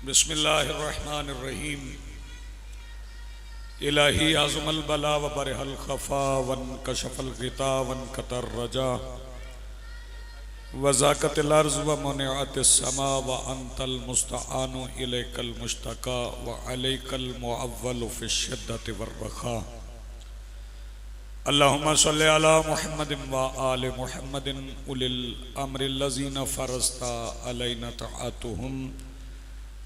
बिस्मिल्लाहिर्रहमानिर्रहीम। इलाही आज़मल बला व बरहल खफा वन कशफल गिता वन कतर रजा वज़ाकतिल अर्ज़ व मुनिअतिस समा व अंतल मुस्तआनु इलैकल मुश्तका व अलैकल मुअव्वलु फ़िश्शिद्दति वर्रख़ा। अल्लाहुम्मा सल्लि अला मुहम्मदिन व आलि मुहम्मदिन उलिल अम्रिल्लज़ीना फ़रज़ता अलैना तआतुहुम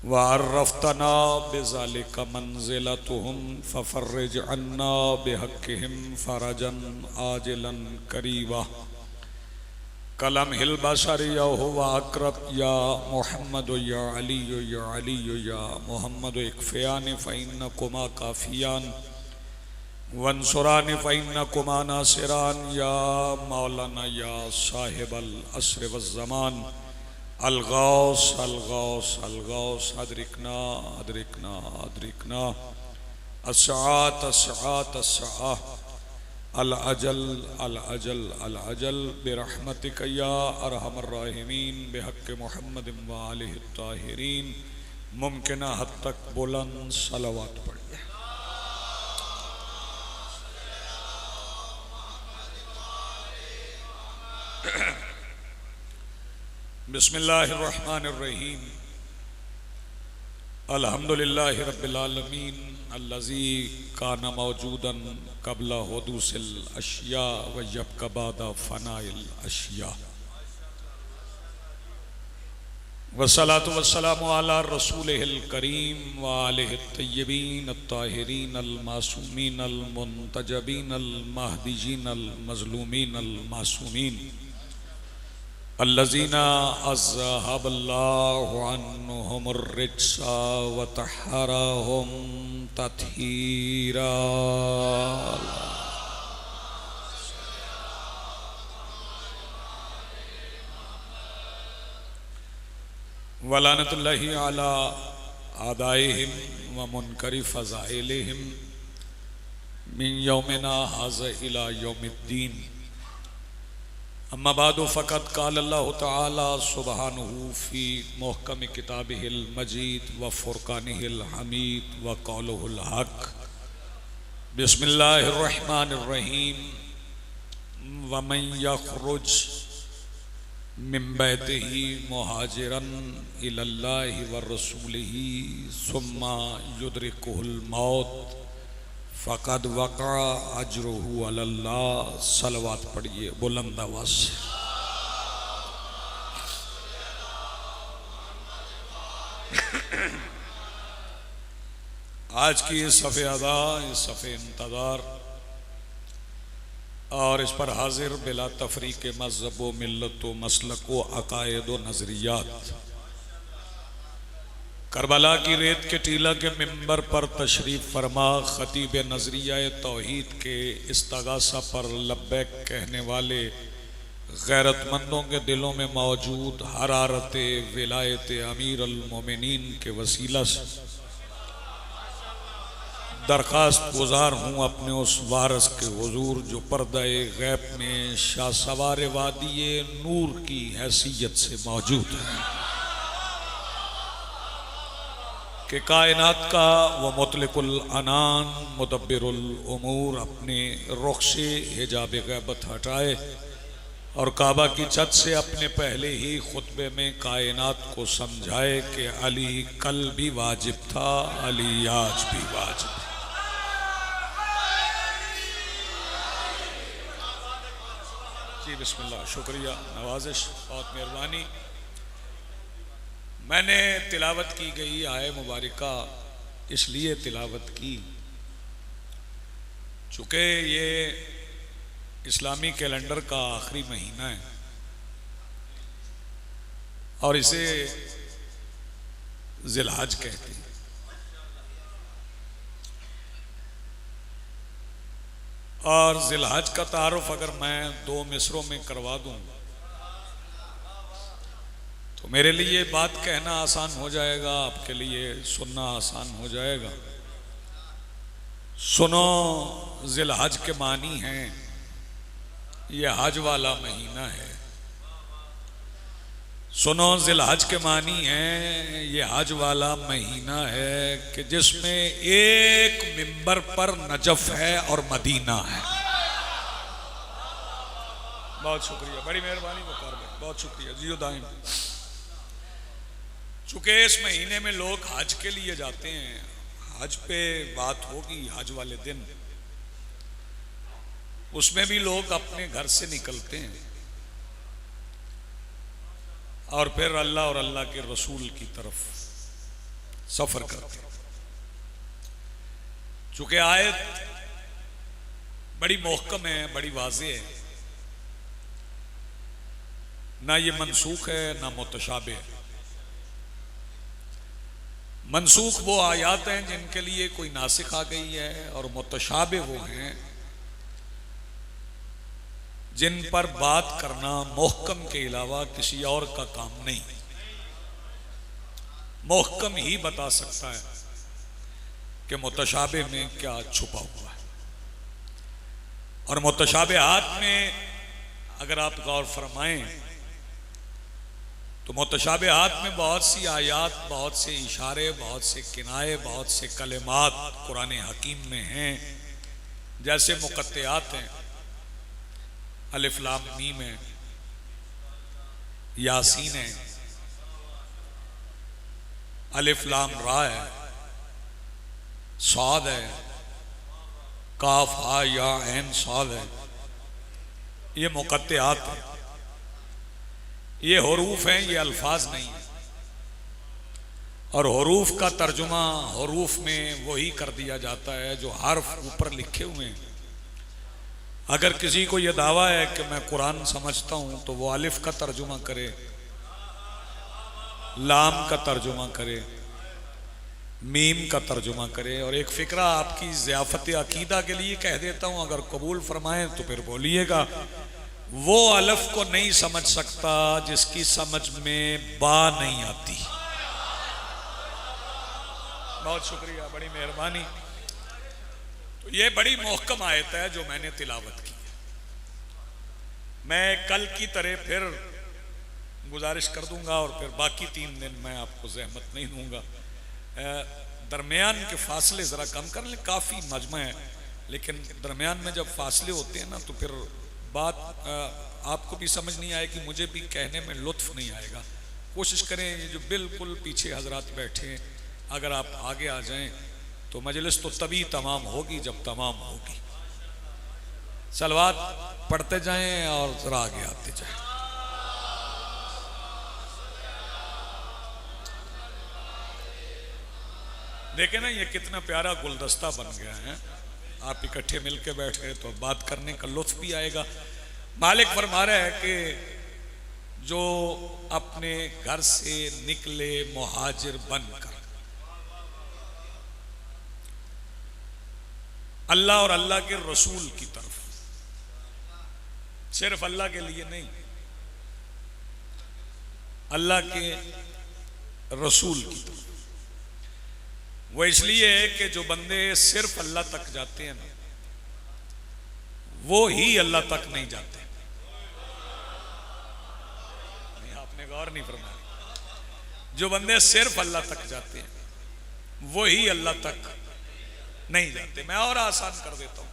व अर्रफ़तना बिज़ालिका मंज़िलतुहुम फ़फ़र्रिज अन्ना बिहक़्क़िहिम फ़रजन आजिलन क़रीबा। कलम हिल बशरी या हुवा अक़रब या मुहम्मद या अली या मुहम्मद इक्फ़ियानि फ़इन्नकुमा काफ़ियान वंसुरानि फ़इन्नकुमा नासिरान या मौलाना या साहिबल अस्र वज़्ज़मान अलगौस अलगौस अलगौस अदरिकना अदरिकना अदरिकना अस्सात अस्सात अस्सा अल अजल अल अजल अल अजल बिरहमतिक या अरहमर राहिमीन बिहक़्क़ि मुहम्मदिन व आलिहि ताहिरीन। मुमकिन हद तक बुलंद सलावत पढ़िए। बिस्मिल्लाहिर्रहमानिर्रहीम। अल्हम्दुलिल्लाहि रब्बिल आलमीन अल्लज़ी काना मौजूदन क़ब्ला हुदूसिल अशिया व यब्क़ा बादा फ़नाइल अशिया। वस्सलातु वस्सलामु अला रसूलिहिल करीम व आलिहि तय्यबीन अत्ताहिरीन अल मासूमीन अल मुंतजबीन अल महदीयीन अल मज़लूमीन अल मासूमीन अल्लज़ीना अज़हबल्लाहु अन्हुमुर रिज्सा व तहहरहुम तत्हीरा। व लानतुल्लाहि अला आदाइहिम व मुनकरि फ़ज़ाइलिहिम मिन यौमिना हाज़ा इला यौमिद्दीन। अम्मा बादु फ़क़द क़ाल अल्लाहु तआला सुब्हानहु फ़ी मुहकम किताबिहिल मजीद व फ़ुरक़ानिहिल हमीद व क़ौलुहुल हक़। बिस्मिल्लाहिर रहमानिर रहीम। व मन यख़रुज मिन बैतिही मुहाजिरन इलल्लाहि व रसूलिही सुम्मा युदरिकुहुल मौत फ़क़द वक़अ अज्रुहु अलल्लाह। सलवात पढ़िए बुलंद आवाज़ से। आज की इस सफ़े अदा, इस सफ़े इंतज़ार और इस पर हाजिर बिला तफरीक़ मज़हब व मिल्लत व मसलक व अक़ायद व नज़रियात करबला की रेत के टीला के मिंबर पर तशरीफ़ फरमा ख़तीब नज़रिया तौहीद के इस्तगासा पर लब्बैक कहने वाले गैरतमंदों के दिलों में मौजूद हरारत विलायत अमीर अल मोमिनीन के वसीला से दरख्वास्त गुजार हूँ अपने उस वारस के हुजूर जो पर्दाए गैब में शाहसवार वादिये नूर की हैसियत से मौजूद है कि कायनात का व मुतलिकुल अनान मुदब्बिरुल उमूर अपने रुख से हिजाब गैबत हटाए और काबा की छत से अपने पहले ही खुतबे में कायनात को समझाए कि अली कल भी वाजिब था, अली आज भी वाजिब है। जी बिस्मिल्लाह, शुक्रिया, नवाजिश, बहुत मेहरबानी। मैंने तिलावत की गई आय मुबारका इसलिए तिलावत की चूँकि ये इस्लामी कैलेंडर का आखिरी महीना है और इसे ज़िलहज कहते हैं। और ज़िलहज का तारुफ अगर मैं दो मिसरों में करवा दूं तो मेरे लिए बात कहना आसान हो जाएगा, आपके लिए सुनना आसान हो जाएगा। सुनो, ज़िलहज के मानी हैं, ये हज वाला महीना है। सुनो, जिलहज के मानी है, ये हज वाला महीना है कि जिसमें एक मिंबर पर नजफ है और मदीना है। बहुत शुक्रिया, बड़ी मेहरबानी वकार भाई, बहुत शुक्रिया, जियो दाइम। चूंकि इस महीने में लोग हज के लिए जाते हैं, हज पे बात होगी हज वाले दिन, उसमें भी लोग अपने घर से निकलते हैं और फिर अल्लाह और अल्लाह के रसूल की तरफ सफर करते हैं। चूंकि आयत बड़ी मोहकम है, बड़ी वाज़ेह है, ना ये मनसूख है ना मुतशाबे है। मनसूख वो आयात हैं जिनके लिए कोई नासिख आ गई है, और मुतशाबे वो हैं जिन पर बात करना मोहकम के अलावा किसी और का काम नहीं। मोहकम ही बता सकता है कि मुतशाबे में क्या छुपा हुआ है। और मुतशाबेहात में अगर आप गौर फरमाएं तो मुतशाबेहात में बहुत सी आयात, बहुत से इशारे, बहुत से किनाए, बहुत से कलिमात कुरान हकीम में हैं। जैसे मुक़त्तियात हैं, अलिफ लाम मीम है, यासीन है, अलिफ लाम रा है, साद है, काफ हा या ऐन साद है। ये मुक़त्तियात है, ये हुरूफ हैं, ये अल्फाज नहीं है। और हुरूफ का तर्जुमा हुरूफ में वही कर दिया जाता है जो हर्फ ऊपर लिखे हुए हैं। अगर किसी को यह दावा है कि मैं कुरान समझता हूं तो वो अलिफ का तर्जुमा करे, लाम का तर्जुमा करे, मीम का तर्जुमा करे। और एक फिक्रा आपकी ज़ियाफ़त अकीदा के लिए कह देता हूं, अगर कबूल फरमाएं तो फिर बोलिएगा। वो अलिफ को नहीं समझ सकता जिसकी समझ में बा नहीं आती। बहुत शुक्रिया, बड़ी मेहरबानी। तो ये बड़ी मोहकम आयत है जो मैंने तिलावत की है। मैं कल की तरह फिर गुजारिश कर दूंगा और फिर बाकी 3 दिन मैं आपको जहमत नहीं दूंगा। दरमियान के फासले ज़रा कम कर लें, काफ़ी मजमा है, लेकिन दरमियान में जब फासले होते हैं ना तो फिर बात आपको भी समझ नहीं आएगी, मुझे भी कहने में लुत्फ नहीं आएगा। कोशिश करें ये जो बिल्कुल पीछे हजरात बैठे हैं, अगर आप आगे आ जाएं तो मजलिस तो तभी तमाम होगी जब तमाम होगी। सलवात पढ़ते जाएं और जरा आगे आते जाएं। देखें ना ये कितना प्यारा गुलदस्ता बन गया है। आप इकट्ठे मिलके बैठ गए तो बात करने का लुत्फ भी आएगा। मालिक फरमा रहा है कि जो अपने घर से निकले मुहाजिर बनकर अल्लाह और अल्लाह के रसूल की तरफ, सिर्फ अल्लाह के लिए नहीं, अल्लाह के रसूल की तरफ। वो इसलिए है कि जो बंदे सिर्फ अल्लाह तक जाते हैं ना, वो ही अल्लाह तक नहीं जाते। नहीं, आपने गौर नहीं फरमाया। जो बंदे सिर्फ अल्लाह तक जाते हैं वो ही अल्लाह तक नहीं जाते। मैं और आसान कर देता हूं।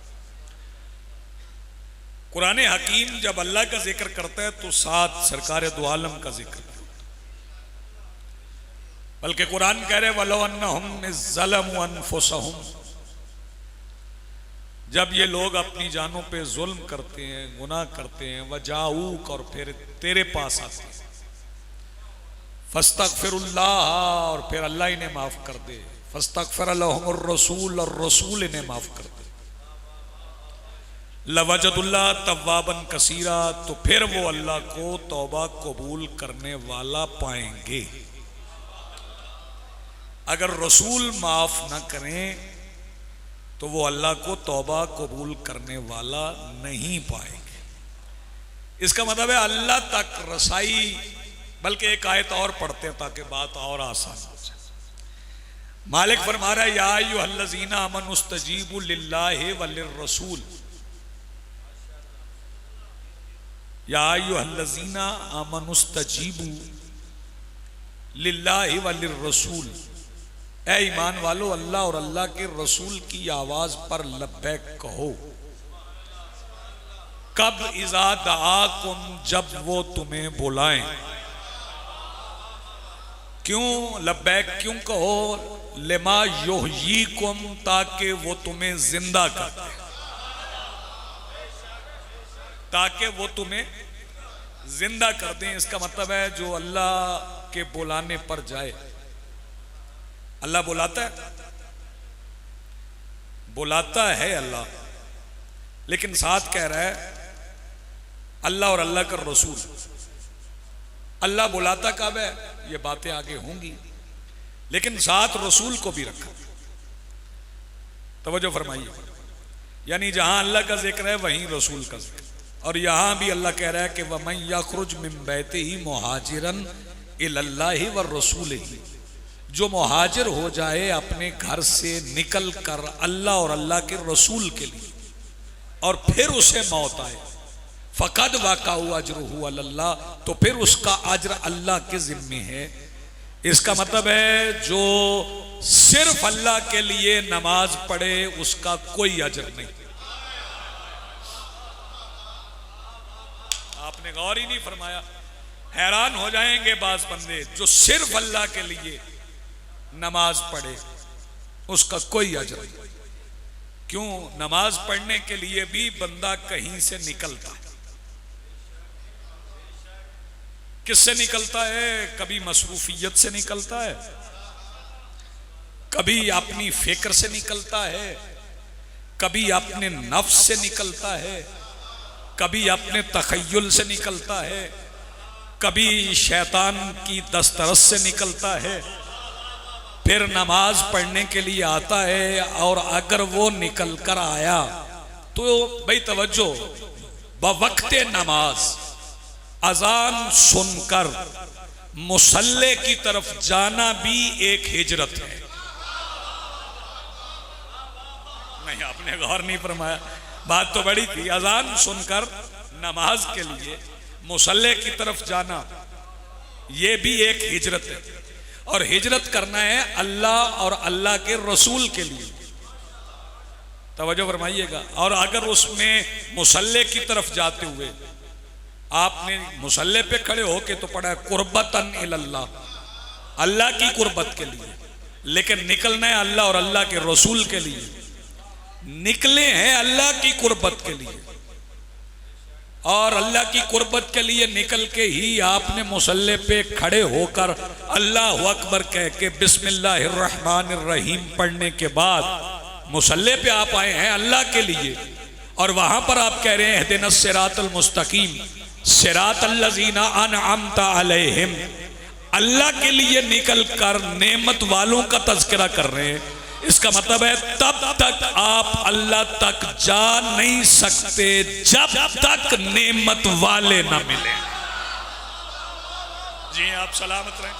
कुरान हकीम जब अल्लाह का जिक्र करता है तो साथ सरकार दो आलम का जिक्र करता है। बल्कि कुरान कह रहे वलो अन्नहुम ज़लमू अनफुसहुम, जब ये लोग अपनी जानों पे जुल्म करते हैं, गुनाह करते हैं, वजाऊक, और फिर तेरे पास आते हैं, फस्तगफिरुल्लाह, और फिर अल्लाह इन्हें माफ कर दे, फस्तगफर लहुमुर रसूल, और रसूल इन्हें माफ कर दे, लवजदुल्लाह तव्वाबन कसीरा, तो फिर वो अल्लाह को तौबा कबूल करने वाला पाएंगे। अगर रसूल माफ ना करें तो वो अल्लाह को तौबा कबूल करने वाला नहीं पाएंगे। इसका मतलब है अल्लाह तक रसाई। बल्कि एक आयत और पढ़ते हैं ताकि बात और आसान हो जाए। मालिक फरमा रहा है या अय्युहल्लज़ीना आमनुस्तजीबू लिल्लाहि वलिर्रसूल, या अय्युहल्लज़ीना आमनुस्तजीबू लिल्लाहि व लिर्रसूल, ए ईमान वालो अल्लाह और अल्लाह के रसूल की आवाज पर लब्बैक कहो। कब? इज़ा दआकुम, जब वो तुम्हें बुलाएं। क्यों लब्बैक क्यों कहो? लिमा युहयीकुम, ताकि वो तुम्हें जिंदा कर दे, ताकि वो तुम्हें जिंदा कर दें। इसका मतलब है जो अल्लाह के बुलाने पर जाए, अल्लाह बुलाता है अल्लाह, लेकिन साथ कह रहा है अल्लाह और अल्लाह का रसूल। अल्लाह बुलाता कब है, ये बातें आगे होंगी, लेकिन साथ रसूल को भी रखा। तवज्जो फरमाइए, यानी जहां अल्लाह का जिक्र है वहीं रसूल का जिक्र। और यहां भी अल्लाह कह रहा है कि वमन यखरुज मिन बैतिही मुहाजिरन इलल्लाहि व रसूलिही, जो मुहाजिर हो जाए अपने घर से निकल कर अल्लाह और अल्लाह के रसूल के लिए, और फिर उसे मौत आए, फ़क़द वक़अ अजरुहु अलल्लाह, तो फिर उसका अज्र अल्लाह के जिम्मे है। इसका मतलब है जो सिर्फ अल्लाह के लिए नमाज पढ़े उसका कोई अज्र नहीं। आपने गौर ही नहीं फरमाया। हैरान हो जाएंगे बाज बंदे जो सिर्फ अल्लाह के लिए नमाज पढ़े उसका कोई अज्र नहीं। क्यों? नमाज पढ़ने के लिए भी बंदा कहीं से निकलता है। किससे निकलता है? कभी मसरूफियत से निकलता है, कभी अपनी फिक्र से निकलता है, कभी अपने नफ्स से निकलता है, कभी अपने तखय्युल से निकलता है, कभी शैतान की दस्तरस से निकलता है, फिर नमाज पढ़ने के लिए आता है। और अगर वो निकल कर आया तो भाई तवज्जो, बवक्ते नमाज अजान सुनकर मुसल्ले की तरफ जाना भी एक हिजरत है। नहीं, आपने गौर नहीं फरमाया, बात तो बड़ी थी। अजान सुनकर नमाज के लिए मुसल्ले की तरफ जाना ये भी एक हिजरत है, और हिजरत करना है अल्लाह और अल्लाह के रसूल के लिए। तवज्जो फरमाइएगा। और अगर उसमें मुसल्ले की तरफ जाते हुए आपने मुसल्ले पे खड़े होके तो पढ़ा है कुर्बतन इल्लल्लाह, अल्लाह की कुर्बत के लिए, लेकिन निकलना है अल्लाह और अल्लाह के रसूल के लिए। निकले हैं अल्लाह की कुर्बत के लिए, और अल्लाह की कुर्बत के लिए निकल के ही आपने मुसल्ले पे खड़े होकर अल्लाह अकबर कह के बिस्मिल्लाहिर्रहमानिर्रहीम पढ़ने के बाद मुसल्ले पे आप आए हैं अल्लाह के लिए, और वहां पर आप कह रहे हैं इहदिनस सिरातल मुस्तकीम सिरातल लज़ीना अनअमता अलैहिम, अल्लाह के लिए निकल कर नेमत वालों का तज़किरा कर रहे हैं। इसका मतलब है तब तक आप अल्लाह तक जा नहीं सकते जब तक नेमत वाले ना मिले। जी आप सलामत रहें।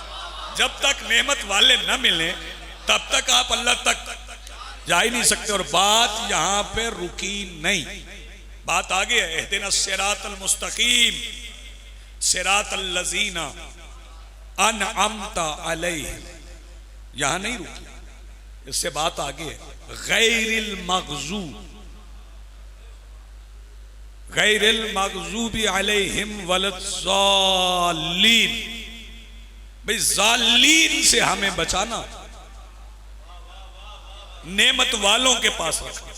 जब तक नेमत वाले ना मिले तब तक आप अल्लाह तक जा ही नहीं सकते। और बात यहां पे रुकी नहीं, बात आगे है। इहदिनस सिरातल मुस्तकीम सिरातल लज़ीना अनअमता अलैहिम, यहां नहीं रुकी, इससे बात आगे है। गैरिल मग़ज़ूबी अलैहिम वलद्दाल्लीन, भाई जालीन से हमें बचाना, नेमत वालों के पास रखना।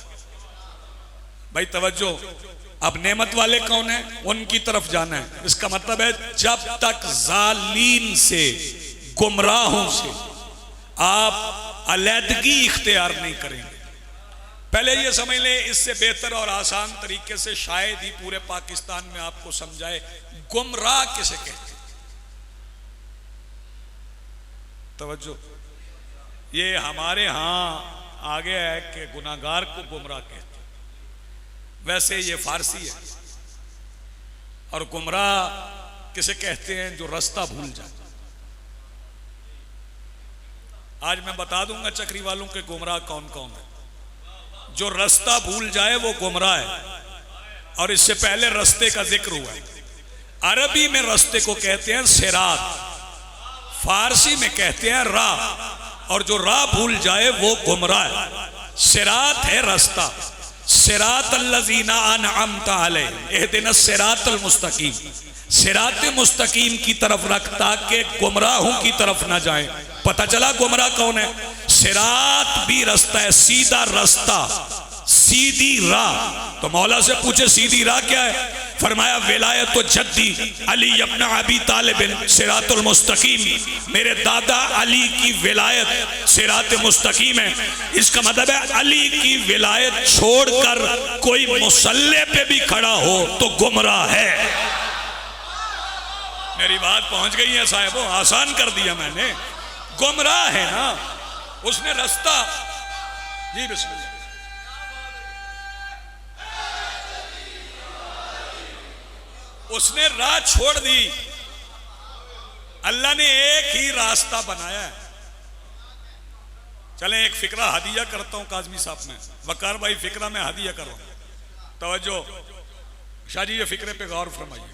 भाई तवज्जो, अब नेमत वाले कौन है? उनकी तरफ जाना है। इसका मतलब है जब तक जालीन से गुमराहों से आप अलैदगी इख्तियार नहीं करेंगे। पहले ये समझ लें, इससे बेहतर और आसान तरीके से शायद ही पूरे पाकिस्तान में आपको समझाए गुमराह किसे कहते हैं। तवज्जो, ये हमारे यहाँ आ गया है कि गुनाहगार को गुमराह कहते हैं, वैसे ये फारसी है। और गुमराह किसे कहते हैं? जो रास्ता भूल जाए। आज मैं बता दूंगा चक्री वालों के गुमराह कौन कौन है। जो रास्ता भूल जाए वो गुमराह है, और इससे पहले रास्ते का जिक्र हुआ है। अरबी में रास्ते को कहते हैं सिरात, फारसी में कहते हैं राह, और जो राह भूल जाए वो गुमराह है। सिरात है रास्ता, सिरात अल्लज़ीना अनअमता अलैहिम इहदिना सिरातल मुस्तकीम, सिरात मुस्तकीम की तरफ रखता कि गुमराहों की तरफ ना जाए। पता चला गुमराह कौन है? सिरात भी रास्ता है, सीधा रास्ता, सीधी राह। तो मौला से पूछे सीधी राह क्या है? फरमाया विलायत तो जद्दी अली इब्न अबी तालिब सिरातुल मुस्तकीम, मेरे दादा अली की विलायत सिरात मुस्तकीम है। इसका मतलब है अली की विलायत छोड़कर कोई मुसल्ले पे भी खड़ा हो तो गुमराह है। मेरी बात पहुंच गई है साहिबों, आसान कर दिया मैंने। गुमराह है ना, उसने रास्ता। जी बिस्मिल्लाह। उसने राह छोड़ दी। अल्लाह ने एक ही रास्ता बनाया है। चलें एक फिक्रा हदिया करता हूं काजमी साहब में, वकार भाई फिक्रा में हदिया कर रहा हूं, तवज्जो शाह जी, ये फिक्रे पे गौर फरमाइए।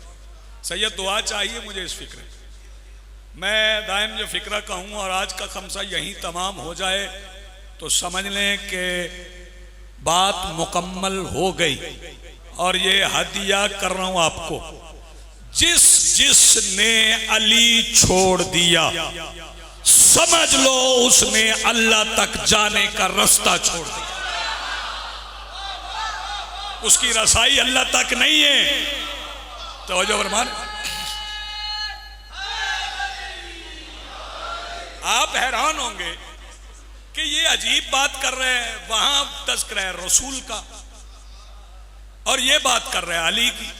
सैयद दुआ चाहिए मुझे इस फिक्रे। मैं दायम जो फिक्रा कहूँ और आज का खमसा यहीं तमाम हो जाए तो समझ लें कि बात मुकम्मल हो गई। और ये हदिया कर रहा हूं आपको, जिस जिसने अली छोड़ दिया समझ लो उसने अल्लाह तक जाने का रास्ता छोड़ दिया। उसकी रसाई अल्लाह तक नहीं है। तवज्जो फरमान। आप हैरान होंगे कि ये अजीब बात कर रहे हैं, वहां तज़किरा है रसूल का और ये बात कर रहे हैं अली की।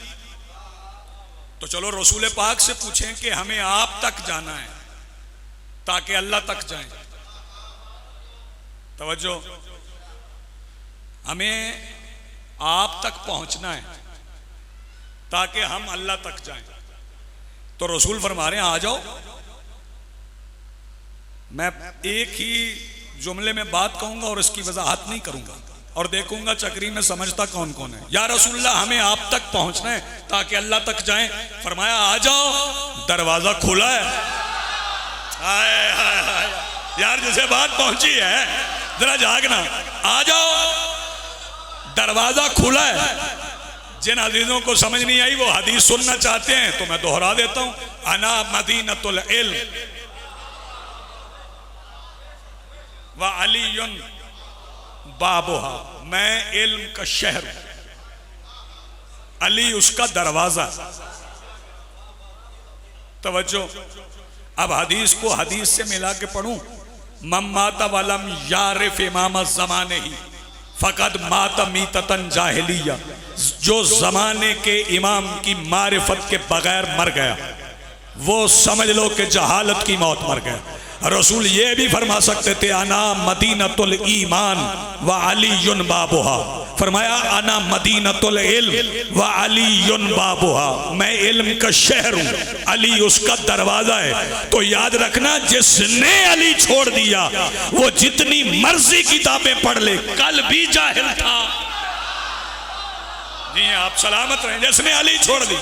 तो चलो रसूल पाक से पूछें कि हमें आप तक जाना है ताकि अल्लाह तक जाएं। तवज्जो, हमें आप तक पहुंचना है ताकि हम अल्लाह तक जाएं। तो रसूल फरमा रहे हैं आ जाओ। मैं एक ही जुमले में बात कहूंगा और इसकी वजाहत नहीं करूंगा और देखूंगा चक्री में समझता कौन कौन है। या रसूलल्लाह हमें आप तक पहुंचना है ताकि अल्लाह तक जाएं। फरमाया आ जाओ, दरवाजा खुला है। हाय हाय हाय यार, जिसे बात पहुंची है जरा जागना। आ जाओ, दरवाजा खुला है। जिन अजीजों को समझ नहीं आई वो हदीस सुनना चाहते हैं तो मैं दोहरा देता हूं। अना मदीनतुल इल्म व अलीयुन बाबुहा, मैं इल्म का शहर, अली उसका दरवाजा। तवज्जो, अब हदीस को हदीस से मिला के पढ़ूं। मम्माता वलम यारिफ इमाम ज़माने ही फ़कद माता मीततन जाहिलिया, जो ज़माने के इमाम की मारिफत के बगैर मर गया वो समझ लो कि जहालत की मौत मर गया। रसूल ये भी फरमा सकते थे अना मदीनतुल ईमान व अलीयुन बाबुहा। फरमाया अना मदीनतुल इल्म व अलीयुन बाबुहा, मैं इल्म का शहर हूँ, अली उसका दरवाजा है। तो याद रखना, जिसने अली छोड़ दिया वो जितनी मर्जी किताबें पढ़ ले, कल भी जाहिल था। जी आप सलामत रहें। जिसने अली छोड़ दी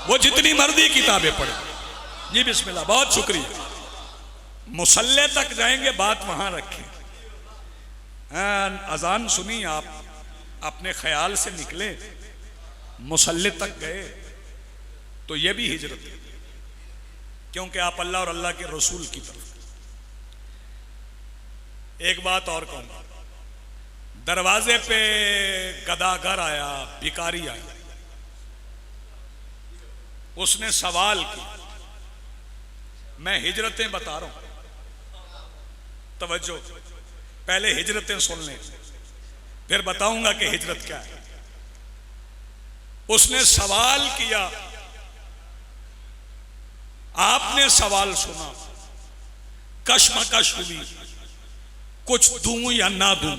वो जितनी मर्जी किताबें पढ़े। जी बिस्मिल्लाह, बहुत शुक्रिया। मुसल्ले तक जाएंगे, बात वहां रखें। अजान सुनी आप, अपने ख्याल से निकले, मुसल्ले तक गए तो यह भी हिजरत है, क्योंकि आप अल्लाह और अल्लाह के रसूल की तरफ। एक बात और कहूंगा, दरवाजे पे गदागर आया, भिखारी आया, उसने सवाल किया। मैं हिजरतें बता रहा हूं, तवज्जो, पहले हिजरतें सुन लें फिर बताऊंगा कि हिजरत क्या है। उसने सवाल किया, आपने सवाल सुना, कश्मकश हुई, कुछ दूं या ना दूं।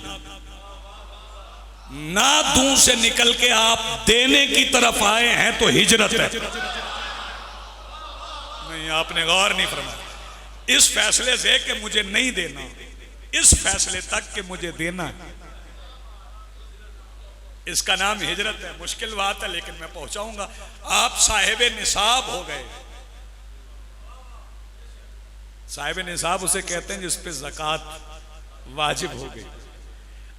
ना दूं से निकल के आप देने की तरफ आए हैं तो हिजरत है। नहीं, आपने गौर नहीं फरमाया। इस फैसले से कि मुझे नहीं देना, इस फैसले तक कि मुझे देना है, इसका नाम हिजरत है। मुश्किल बात है लेकिन मैं पहुंचाऊंगा। आप साहिब निसाब हो गए, साहिब निसाब उसे कहते हैं जिस पे ज़कात वाजिब हो गई,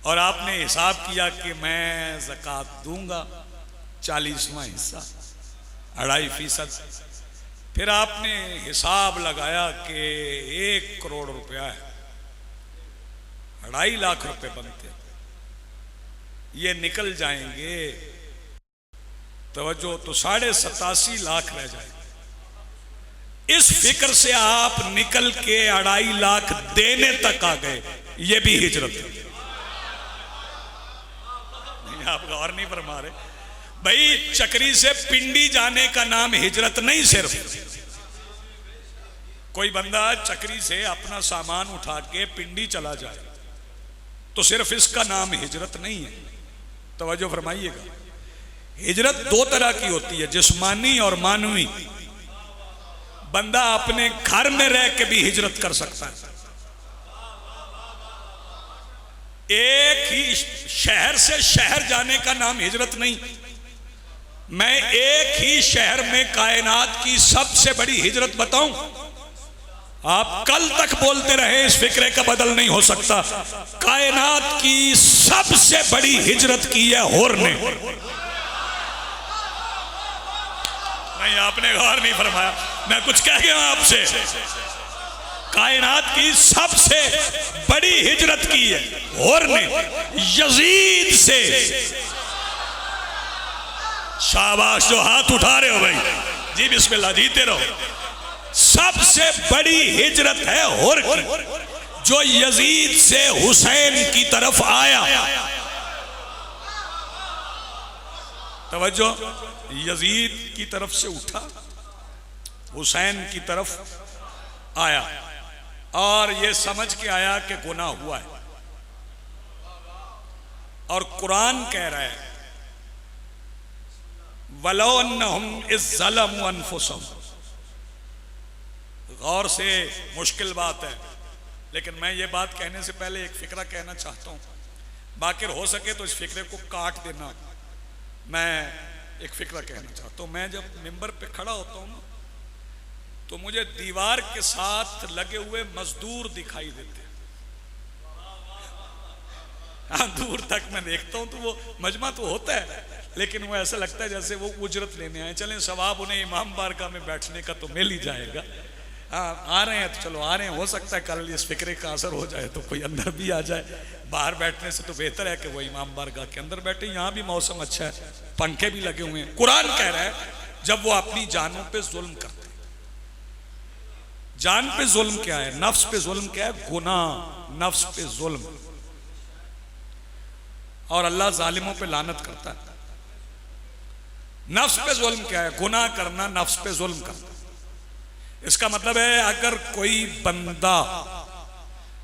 और आपने हिसाब किया कि मैं ज़कात दूंगा 40वां हिस्सा 2.5%। फिर आपने हिसाब लगाया कि 1 करोड़ रुपया है, 2.5 लाख रुपए बनते, ये निकल जाएंगे, तवज्जो, तो 87.5 लाख रह जाएंगे। इस फिक्र से आप निकल के 2.5 लाख देने तक आ गए, ये भी हिजरत है। नहीं, आप गौर नहीं फरमा रहे भाई। चक्री से पिंडी जाने का नाम हिजरत नहीं। सिर्फ कोई बंदा चक्री से अपना सामान उठा के पिंडी चला जाए तो सिर्फ इसका नाम हिजरत नहीं है। तवज्जो फरमाइएगा, हिजरत 2 तरह की होती है, जिस्मानी और मानवी। बंदा अपने घर में रह के भी हिजरत कर सकता है। एक ही शहर से शहर जाने का नाम हिजरत नहीं। मैं एक ही शहर में कायनात की सबसे बड़ी हिजरत बताऊं, आप कल तक बोलते रहे इस फिक्रे का बदल नहीं हो सकता। कायनात की सबसे बड़ी हिजरत की है होर ने। नहीं, आपने गौर नहीं फरमाया, मैं कुछ कह गया आपसे। कायनात की सबसे बड़ी हिजरत की है होर ने, यजीद से। शाबाश जो हाथ उठा रहे हो भाई, जी बिस्मिल्लाह, जीते रहो। सबसे बड़ी हिजरत है होर की, जो यजीद से हुसैन की तरफ आया। तवज्जो, यजीद की तरफ से उठा, हुसैन की तरफ आया, और ये समझ के आया कि गुनाह हुआ है। और कुरान कह रहा है वलो अन्नहुम इज़ ज़लमू अनफुसहुम। गौर से, मुश्किल बात है, लेकिन मैं ये बात कहने से पहले एक फिक्रा कहना चाहता हूँ। बाकिर हो सके तो इस फिक्रे को काट देना। मैं एक फिक्रा कहना चाहता हूँ। मैं जब मिंबर पे खड़ा होता हूँ ना, तो मुझे दीवार के साथ लगे हुए मजदूर दिखाई देते हैं। हाँ, दूर तक मैं देखता हूँ तो वो मजमा तो होता है, लेकिन वो ऐसा लगता है जैसे वो उजरत लेने आए। चलें, सवाब उन्हें इमाम बारगाह में बैठने का तो मिल ही जाएगा। हाँ, आ रहे हैं तो चलो आ रहे हैं, हो सकता है कल इस फिक्रे का असर हो जाए तो कोई अंदर भी आ जाए। बाहर बैठने से तो बेहतर है कि वो इमाम बारगाह के अंदर बैठे। यहाँ भी मौसम अच्छा है, पंखे भी लगे हुए हैं। कुरान कह रहा है जब वो अपनी जानों पे जुल्म करते। जान पे जुल्म क्या है? नफ्स पे जुल्म क्या है? गुनाह, नफ्स पे जुल्म। और अल्लाह जालिमों पे लानत करता है। नफ्स पे जुल्म क्या है? गुनाह करना, नफ्स पे जुल्म करना। इसका मतलब है अगर कोई बंदा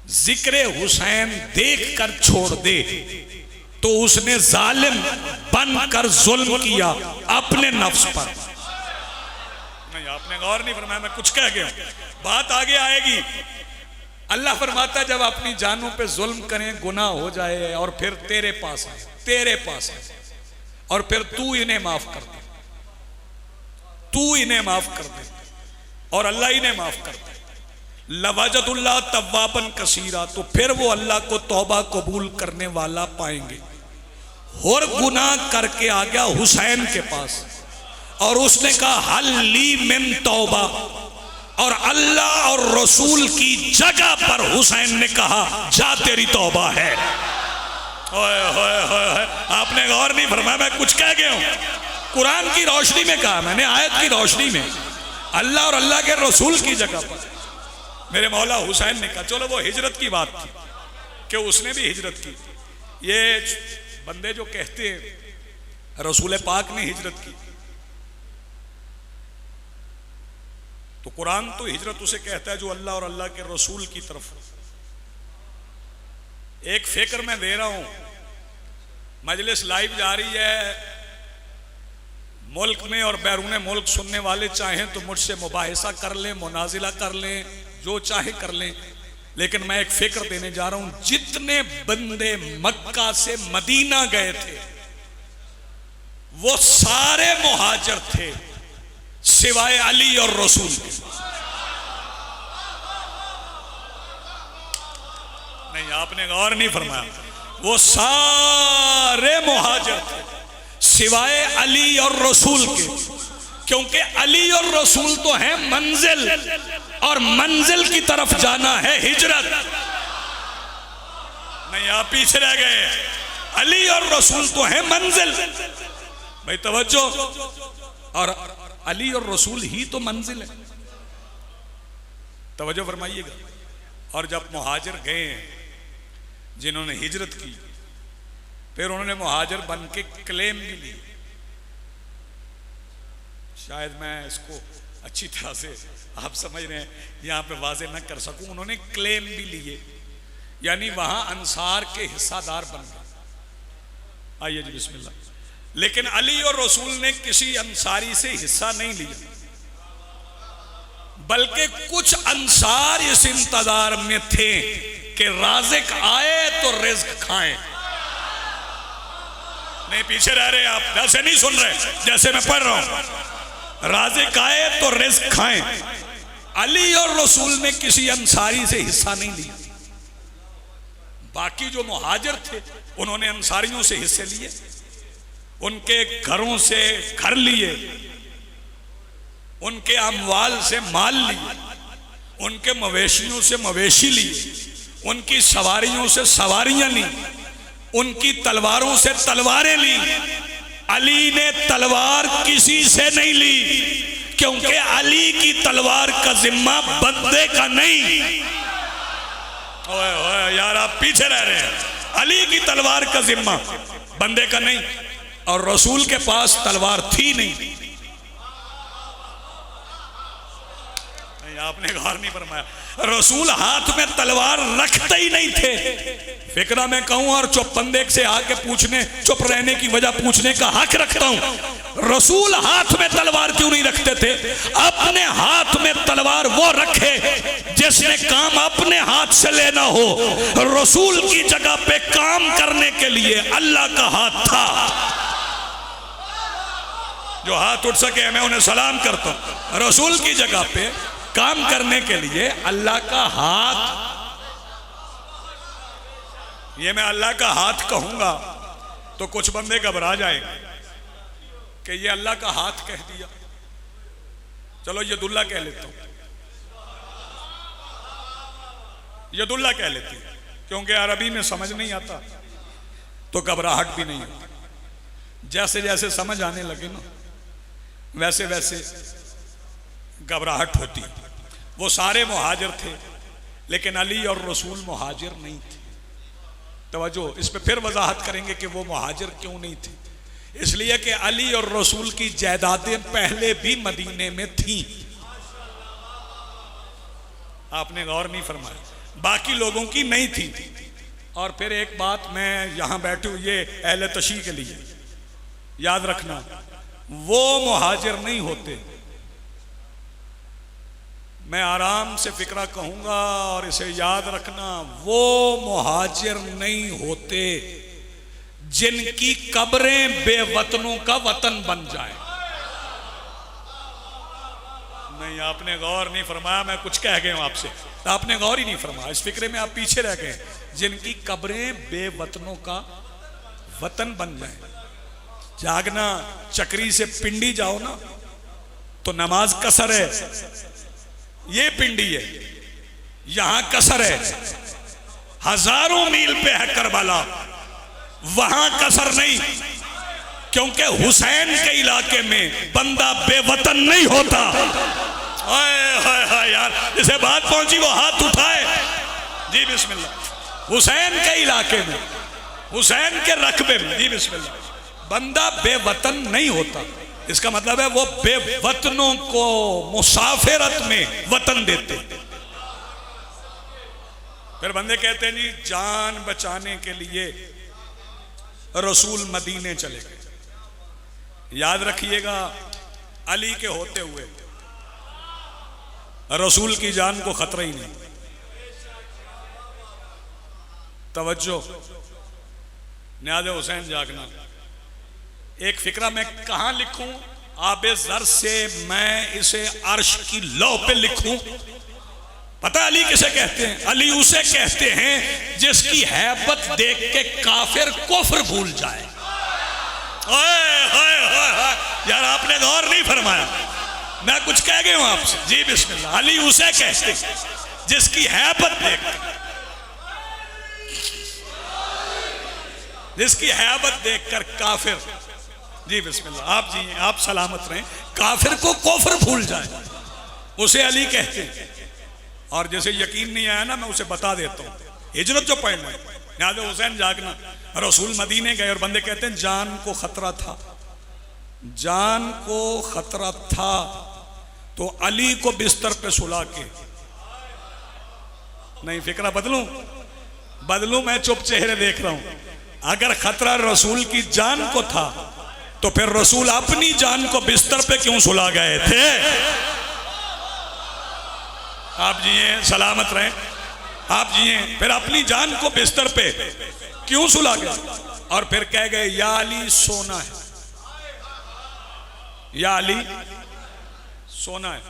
जिक्र हुसैन देख कर छोड़ दे तो उसने जालिम बनकर जुल्म किया अपने नफ्स पर। नहीं, आपने गौर नहीं फरमाया, मैं कुछ कह गया, बात आगे आएगी। अल्लाह फरमाता है जब अपनी जानों पे जुल्म करें, गुनाह हो जाए, और फिर तेरे पास आए और फिर तू इन्हें माफ कर दे, तू इन्हें माफ कर दे और अल्लाह इन्हें माफ कर दे, लवाजतुल्लाह तव्वाबन कसीरा, तो फिर वो अल्लाह को तौबा कबूल करने वाला पाएंगे। और गुनाह करके आ गया हुसैन के पास और उसने कहा हल ली मिन तौबा, और अल्लाह और रसूल की जगह पर हुसैन ने कहा जा तेरी तौबा है। ओए होए होए, आपने गौर नहीं फरमाया, मैं कुछ कह गया हूं। कुरान की रोशनी में कहा मैंने, आयत की रोशनी में, अल्लाह और अल्लाह के रसूल की जगह पर मेरे मौला हुसैन ने कहा। चलो वो हिजरत की बात थी कि उसने भी हिजरत की। ये बंदे जो कहते हैं रसूल पाक ने हिजरत की, तो कुरान तो हिजरत उसे कहता है जो अल्लाह और अल्लाह के रसूल की तरफ। एक फिक्र मैं दे रहा हूं, मजलिस लाइव जा रही है, मुल्क में और बैरून मुल्क सुनने वाले चाहें तो मुझसे मुबाहिसा कर लें, मुनाजिला कर लें, जो चाहे कर लें, लेकिन मैं एक फिक्र देने जा रहा हूं। जितने बंदे मक्का से मदीना गए थे वो सारे मुहाजिर थे सिवाय अली और रसूल के। नहीं, आपने गौर नहीं फरमाया। वो सारे मुहाजिर थे सिवाय अली और रसूल के, क्योंकि अली और रसूल तो हैं मंजिल, और मंजिल की तरफ जाना है हिजरत। नहीं, आप पीछे रह गए। अली और रसूल तो हैं मंजिल, भाई तवज्जो, और अली और रसूल ही तो मंजिल है, तवज्जो फरमाइएगा। और जब मुहाजिर गए, जिन्होंने हिजरत की, फिर उन्होंने मुहाजिर बन के क्लेम भी ली। शायद मैं इसको अच्छी तरह से आप समझ रहे हैं, यहाँ पे वाजे न कर सकूं। उन्होंने क्लेम भी लिए, यानी वहां अंसार के हिस्सादार बन गए। आइए जी बिस्मिल्लाह। लेकिन अली और रसूल ने किसी अंसारी से हिस्सा नहीं लिया, बल्कि कुछ अंसार इस इंतजार में थे कि राज़िक आए तो रिज़्क खाएं। नहीं, पीछे रह रहे आप, वैसे नहीं सुन रहे जैसे मैं पढ़ रहा हूं। राज़िक आए तो रिज़्क खाएं। अली और रसूल ने किसी अंसारी से हिस्सा नहीं लिया। बाकी जो मुहाजिर थे उन्होंने अंसारियों से हिस्से लिए, उनके घरों से घर लिए, उनके अमवाल से माल लिए, उनके मवेशियों से मवेशी लिए, उनकी सवारियों से सवारियां ली, उनकी तलवारों से तलवारें ली। अली ने तलवार किसी से नहीं ली, क्योंकि अली की तलवार का जिम्मा बंदे का नहीं। ओए ओए यार, आप पीछे रह रहे हैं। अली की तलवार का जिम्मा बंदे का नहीं, और रसूल के पास तलवार थी नहीं। आपने गौर नहीं फरमाया, रसूल हाथ में तलवार रखते ही नहीं थे। फिक्रा में कहूं और चुप बंदे से आके पूछने, चुप रहने की वजह पूछने का हक रखता हूं। रसूल हाथ में तलवार क्यों नहीं रखते थे? अपने हाथ में तलवार वो रखे जिसने काम अपने हाथ से लेना हो। रसूल की जगह पे काम करने के लिए अल्लाह का हाथ था। जो हाथ उठ सके मैं उन्हें सलाम करता हूं। रसूल की जगह पे काम करने के लिए अल्लाह का हाथ, ये मैं अल्लाह का हाथ कहूंगा तो कुछ बंदे घबरा जाएंगे कि ये अल्लाह का हाथ कह दिया। चलो यदुल्ला कह लेता हूं, यदुल्ला कह लेती हूं, क्योंकि अरबी में समझ नहीं आता तो घबराहट भी नहीं होती। जैसे जैसे समझ आने लगे ना, वैसे वैसे घबराहट होती। वो सारे मुहाजिर थे, लेकिन अली और रसूल मुहाजिर नहीं थे। तवज्जो, इस पे फिर वजाहत करेंगे कि वो मुहाजिर क्यों नहीं थे। इसलिए कि अली और रसूल की जायदादें पहले भी मदीने में थी। आपने गौर नहीं फरमाया, बाकी लोगों की नहीं थी। और फिर एक बात मैं यहां बैठे हुए अहले तशी के लिए याद रखना, वो मुहाजिर नहीं होते। मैं आराम से फिक्रा कहूंगा और इसे याद रखना, वो मुहाजिर नहीं होते जिनकी कब्रें बेवतनों का वतन बन जाए। नहीं, आपने गौर नहीं फरमाया, मैं कुछ कह गया हूं आपसे, आपने गौर ही नहीं फरमाया। इस फिक्रे में आप पीछे रह गए। जिनकी कब्रें बेवतनों का वतन बन जाए। जागना, चक्री से पिंडी जाओ ना तो नमाज कसर है, ये पिंडी है, यहां कसर है। हजारों मील पे है करबला, वहां कसर नहीं, क्योंकि हुसैन के इलाके में बंदा बेवतन नहीं होता। यार जिसे बात पहुंची वो हाथ उठाए जी बिस्मिल्लाह। हुसैन के इलाके में, हुसैन के रकबे में, जी बिस्मिल्लाह, बंदा बेवतन नहीं होता। इसका मतलब है वो बेवतनों को मुसाफिरत में वतन देते। फिर बंदे कहते हैं जी जान बचाने के लिए रसूल मदीने चले गए। याद रखिएगा, अली के होते हुए रसूल की जान को खतरा ही नहीं। तवज्जो, न्याज़ हुसैन जागना। एक फिक्रा मैं कहां लिखूं? आबे जर से मैं इसे अर्श की लौ पे लिखूं पता अली किसे कहते हैं? अली उसे कहते हैं जिसकी हैबत देख के काफिर कुफ्र भूल जाए। ओए होए होए, यार आपने गौर नहीं फरमाया, मैं कुछ कह गया हूं आपसे। जी बिस्मिल्लाह। अली उसे कहते हैं जिसकी हैबत देख के, जिसकी हैबत देखकर काफिर, जी बिस्मिल्लाह, आप जी आप सलामत रहें, काफिर को कुफ्र भूल जाए, उसे अली कहते हैं। और जैसे यकीन नहीं आया ना, मैं उसे बता देता हूँ। हिजरत जो पढ़ना है, याद है हुसैन जागना, रसूल मदीने गए और बंदे कहते हैं जान को खतरा था, जान को खतरा था, तो अली को बिस्तर पे सुला के, नहीं फिक्रा बदलूं बदलूं, मैं चुप चेहरे देख रहा हूं। अगर खतरा रसूल की जान को था तो फिर रसूल अपनी जान को बिस्तर पे क्यों सुला गए थे? आप जिए सलामत रहें, आप जिए, फिर अपनी जान को बिस्तर पे क्यों सुला गए? और फिर कह गए या अली सोना है, या अली सोना है।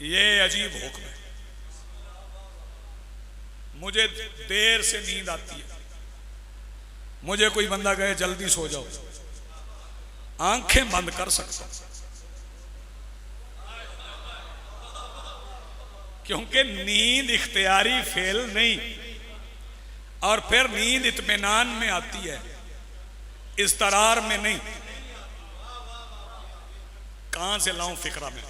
ये अजीब हुक्म है। मुझे देर से नींद आती है, मुझे कोई बंदा कहे जल्दी सो जाओ, आंखें बंद कर सकता, क्योंकि नींद इख्तियारी फेल नहीं। और फिर नींद इत्मीनान में आती है, इस्तरार में नहीं। कहां से लाऊं फिक्रा में?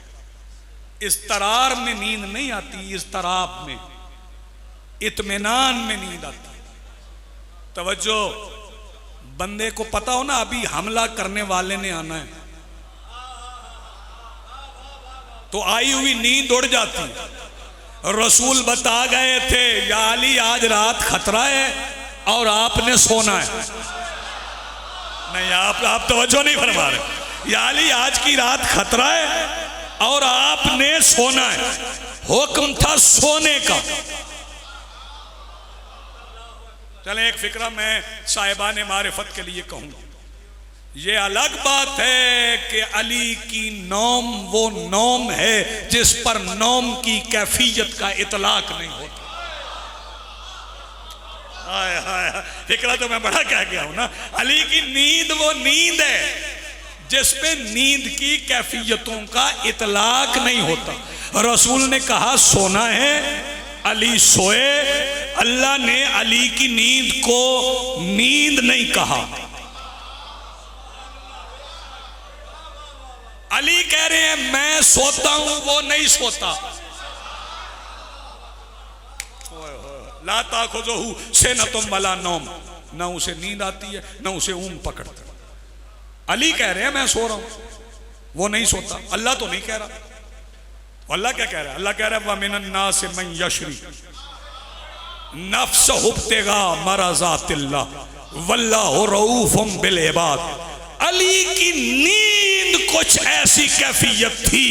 इस्तरार में नींद नहीं आती, इस्तराब में, इत्मीनान में नींद आती है। तवज्जो, बंदे को पता हो ना अभी हमला करने वाले ने आना है, तो आई हुई नींद उड़ जाती। रसूल बता गए थे या अली आज रात खतरा है और आपने सोना है। नहीं, आप तवज्जो नहीं फरमा रहे। या अली आज की रात खतरा है और आपने सोना है। हुक्म था सोने का। चले एक फिक्रा मैं साहिबान मारिफत के लिए कहूंगा। ये अलग बात है कि अली की नौम वो नौम है जिस पर नौम की कैफियत का इतलाक नहीं होता। हाय हाय, फिक्रा तो मैं बड़ा कह गया हूं ना। अली की नींद वो नींद है जिस पे नींद की कैफियतों का इतलाक नहीं होता। रसूल ने कहा सोना है, अली सोए। अल्लाह ने अली की नींद को नींद नहीं कहा। अली कह रहे हैं मैं सोता हूं, वो नहीं सोता। ला ताखुज़ुहु सिनतुम वला नौम, ना उसे नींद आती है ना उसे ऊँग पकड़ता। अली कह रहे हैं मैं सो रहा हूं, वो नहीं सोता। अल्लाह तो नहीं कह रहा। अल्लाह क्या कह रहा है? अल्लाह कह रहा है व मिनन नास मन यशरी नफ्सहु इब्तिगा मरज़ातिल्लाह वल्लाहु रऊफ़ुम बिल इबाद। अली की नींद कुछ ऐसी कैफियत थी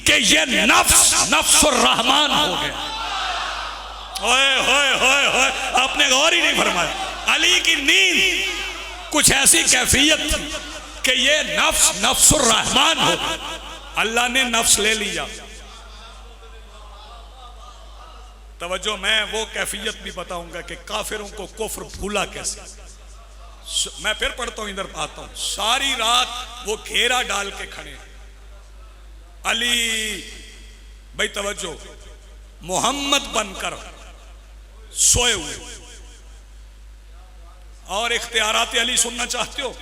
कि ये नफ्सुर रहमान हो गया। ओए होए होए होए, आपने गौर ही नहीं फरमाया। अली की नींद कुछ ऐसी कैफियत थी कि ये नफ्सुर रहमान हो गया। अल्लाह ने नफ्स ले लिया। तवज्जो, मैं वो कैफियत भी बताऊंगा कि काफिरों को कुफ्र भूला कैसे। मैं फिर पढ़ता हूं, इधर आता हूं। सारी रात वो घेरा डाल के खड़े। अली भाई तवज्जो, मोहम्मद बनकर सोए हुए। और इख्तियारात अली सुनना चाहते हो?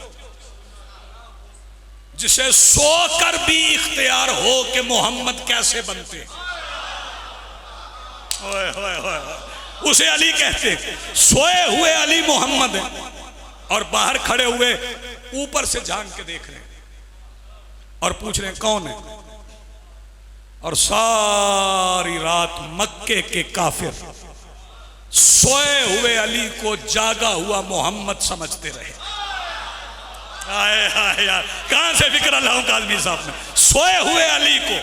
जिसे सोकर भी इख्तियार हो कि मोहम्मद कैसे बनते, ओए होए होए, उसे अली कहते। सोए हुए अली मोहम्मद है और बाहर खड़े हुए ऊपर से झांक के देख रहे हैं और पूछ रहे हैं कौन है। और सारी रात मक्के के काफिर सोए हुए अली को जागा हुआ मोहम्मद समझते रहे। आए हाय यार, कहां से फिक्र लाऊं काज़मी साहब ने। सोए हुए अली को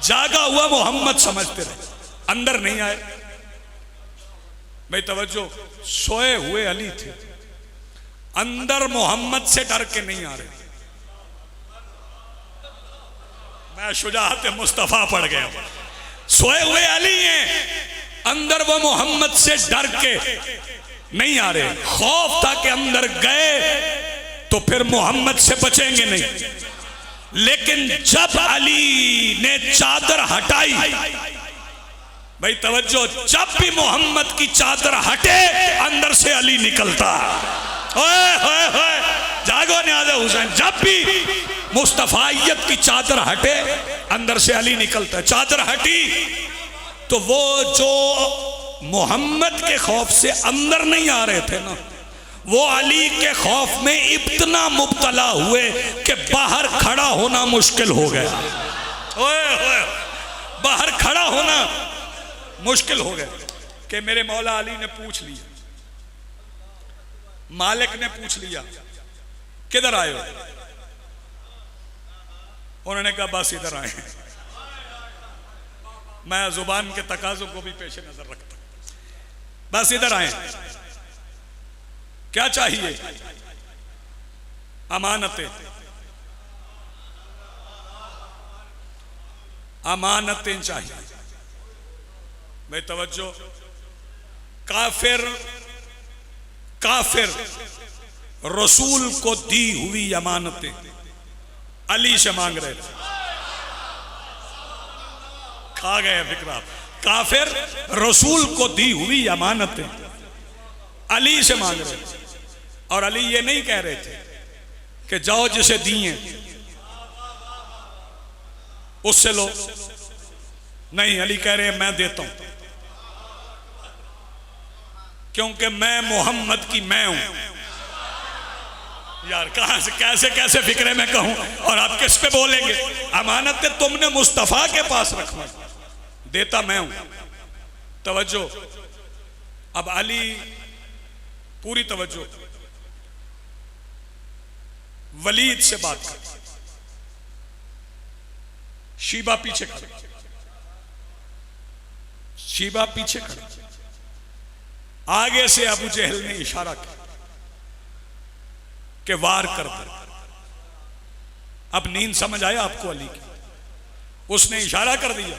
जागा हुआ मोहम्मद समझते रहे, अंदर नहीं आए। भाई तवज्जो, सोए हुए अली थे, अंदर मोहम्मद से डर के नहीं आ रहे। मैं शुजाअत मुस्तफा पढ़ गया। सोए हुए अली हैं, अंदर वो मोहम्मद से डर के नहीं आ रहे, खौफ था कि अंदर गए तो फिर मोहम्मद से बचेंगे नहीं। लेकिन जब अली ने चादर हटाई, भाई तवज्जो, जब भी मोहम्मद की चादर हटे अंदर से अली निकलता। ओए जागो न्याज़ हुसैन, जब भी मुस्तफाइयत की चादर हटे अंदर से अली निकलता है। चादर हटी तो वो जो मोहम्मद के खौफ से अंदर नहीं आ रहे थे ना, वो अली के खौफ में इतना मुब्तला हुए कि बाहर खड़ा होना मुश्किल हो गया। ओए बाहर खड़ा होना मुश्किल हो गया कि मेरे मौला अली ने पूछ लिया, मालिक ने पूछ लिया किधर आए हो? उन्होंने कहा बस इधर आए हैं। मैं जुबान के तकाजों को भी पेश नजर रखता, बस इधर आए। क्या चाहिए? अमानतें, अमानतें चाहिए। भाई तवज्जो, काफिर रसूल को दी हुई अमानतें अली से मांग रहे थे। खा गए फिक्रा। काफिर रसूल को दी हुई अमानतें अली से मांग रहे थे, और अली ये नहीं कह रहे थे कि जाओ जिसे दिए उससे लो, नहीं, अली कह रहे हैं मैं देता हूं, क्योंकि मैं मोहम्मद की मैं हूं। यार कहां से कैसे कैसे फिक्रे में कहूं और आप किस पे बोलेंगे? अमानत तुमने मुस्तफा के पास रखना, देता मैं हूं। तवज्जो, अब अली, पूरी तवज्जो, वलीद से बात कर। शीबा पीछे खड़े, शीबा पीछे खड़े, आगे से अबू जहल ने इशारा किया कि वार कर दे। अब नींद समझ आया आपको अली की? उसने इशारा कर दिया,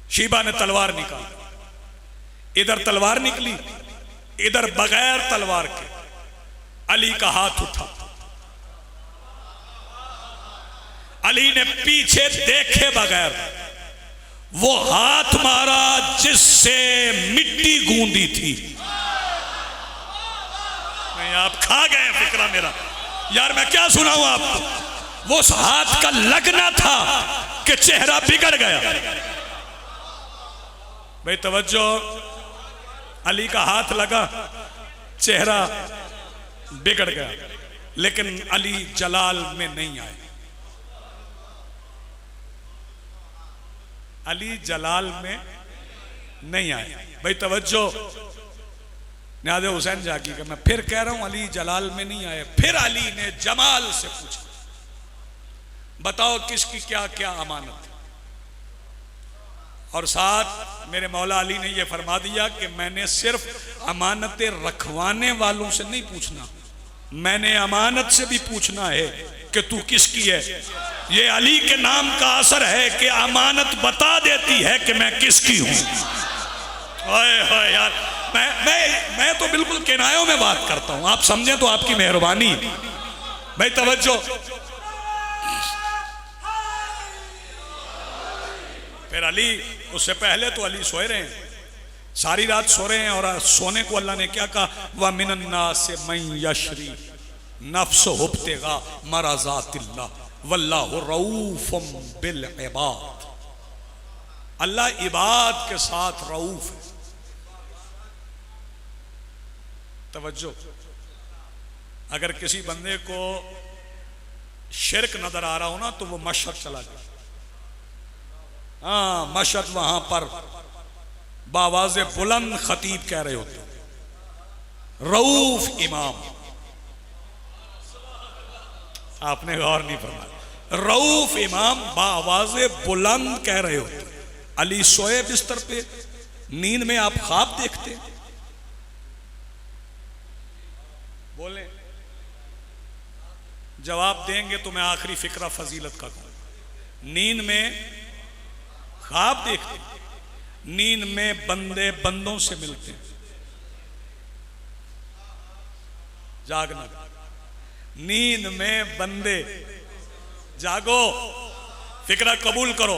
शीबा ने तलवार निकाली, इधर तलवार निकली, इधर बगैर तलवार के अली का हाथ उठा। अली ने पीछे देखे बगैर वो हाथ मारा जिससे मिट्टी गूंदी थी। नहीं, आप खा गए फिक्रा मेरा। यार मैं क्या सुनाऊं आपको? वो उस हाथ का लगना था कि चेहरा बिगड़ गया। भाई तवज्जो, अली का हाथ लगा, चेहरा बिगड़ गया, लेकिन अली जलाल में नहीं आए। अली जलाल में नहीं आए। भाई तवज्जो, न्याज़ हुसैन जाकी का मैं फिर कह रहा हूं, अली जलाल में नहीं आए। फिर अली ने जमाल से पूछा, बताओ किसकी क्या क्या अमानत है? और साथ मेरे मौला अली ने यह फरमा दिया कि मैंने सिर्फ अमानतें रखवाने वालों से नहीं पूछना, मैंने अमानत से भी पूछना है कि तू किसकी है। ये अली के नाम का असर है कि अमानत बता देती है कि मैं किसकी हूं। ओए यार, मैं तो बिल्कुल किनायों में बात करता हूं, आप समझें तो आपकी मेहरबानी। भाई तवज्जो, फिर अली, उससे पहले तो अली सोए रहे हैं, सारी रात सो रहे हैं, और सोने को अल्लाह ने क्या कहा? व मिनन्नास से मन यशरी नफ्स हुब्तेगा मराज़ातिल्लाह वल्लाहु रऊफ़ुम बिल इबाद। अल्लाह इबाद के साथ रऊफ है। तवज्जो, अगर किसी बंदे को शिरक नजर आ रहा हो ना तो वो मशहद चला जाए। हाँ, मशहद वहां पर बावाज़े बुलंद खतीब कह रहे होते, रऊफ इमाम। आपने गौर नहीं फरमाया, रऊफ इमाम बावाज़े बुलंद कह रहे होते। अली सोए बिस्तर पे, नींद में आप ख्वाब देखते, बोले जवाब देंगे तो मैं आखिरी फिक्रा फजीलत का कहूं। नींद में ख्वाब देखते, नींद में बंदे बंदों से मिलते हैं। जागना, नींद में बंदे, जागो, फिक्रा कबूल करो।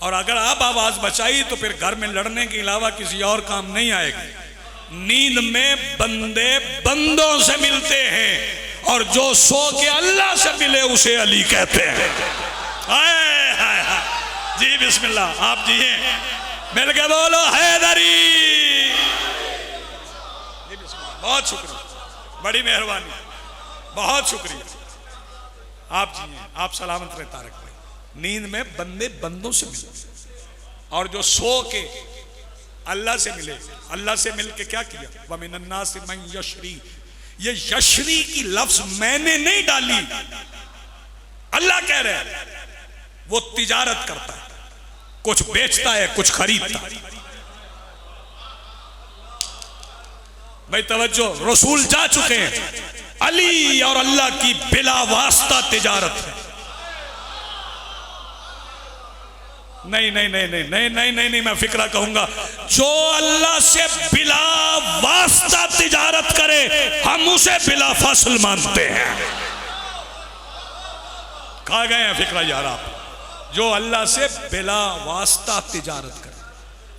और अगर आप आवाज बचाई तो फिर घर में लड़ने के अलावा किसी और काम नहीं आएगी। नींद में बंदे बंदों से मिलते हैं और जो सो के अल्लाह से मिले उसे अली कहते हैं। हाय हाय हाय, जी बिस्मिल्लाह, आप जिए, मिल के बोलो हैदरी। बहुत शुक्रिया, बड़ी मेहरबानी, बहुत शुक्रिया। आप जिए, आप सलामत रहे तारक भाई। नींद में बंदे बंदों से मिले और जो सो के अल्लाह से मिले, अल्लाह से मिल के क्या किया? वमिनन्ना से मैं यशरी, ये यशरी की लफ्ज मैंने नहीं डाली, अल्लाह कह रहे हैं। वो तिजारत करता है, कुछ बेचता है, कुछ खरीदता है। भाई तवज्जो, रसूल जा चुके हैं, अली और अल्लाह की बिला वास्ता तिजारत है। नहीं नहीं नहीं नहीं नहीं नहीं नहीं नहीं, मैं फिक्रा कहूंगा, जो अल्लाह से बिला वास्ता तिजारत करे हम उसे बिला फसल मानते हैं। कहा गए हैं फिक्रा यार आप? जो अल्लाह से बिला वास्ता तिजारत करे,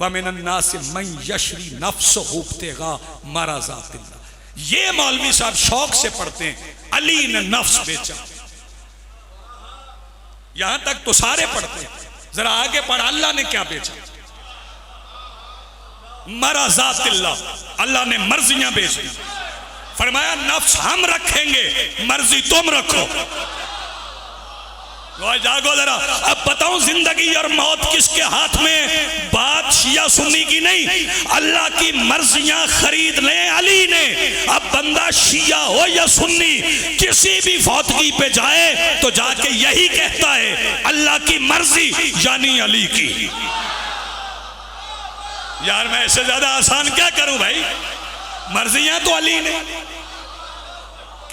वमिनन्ना से मैं यशरी नफ्स हुब्तेगा मराज़ातिल्लाह। ये मौलवी साहब शौक से पढ़ते हैं, अली ने नफ्स बेचा। यहां तक तो सारे पढ़ते हैं, जरा आगे पढ़, अल्लाह ने क्या बेचा? मराज़ातिल्लाह, अल्लाह ने मर्जियां बेच दी। फरमाया नफ्स हम रखेंगे, मर्जी तुम रखो। जागो जरा, अब बताऊं जिंदगी और मौत किसके हाथ में? बात शिया सुन्नी की नहीं, अल्लाह की मर्जियां खरीद ले अली ने। अब बंदा शिया हो या सुन्नी, किसी भी फौतगी पे जाए तो जाके यही कहता है अल्लाह की मर्जी यानी अली की। यार मैं इससे ज्यादा आसान क्या करूं भाई? मर्जियां तो अली ने।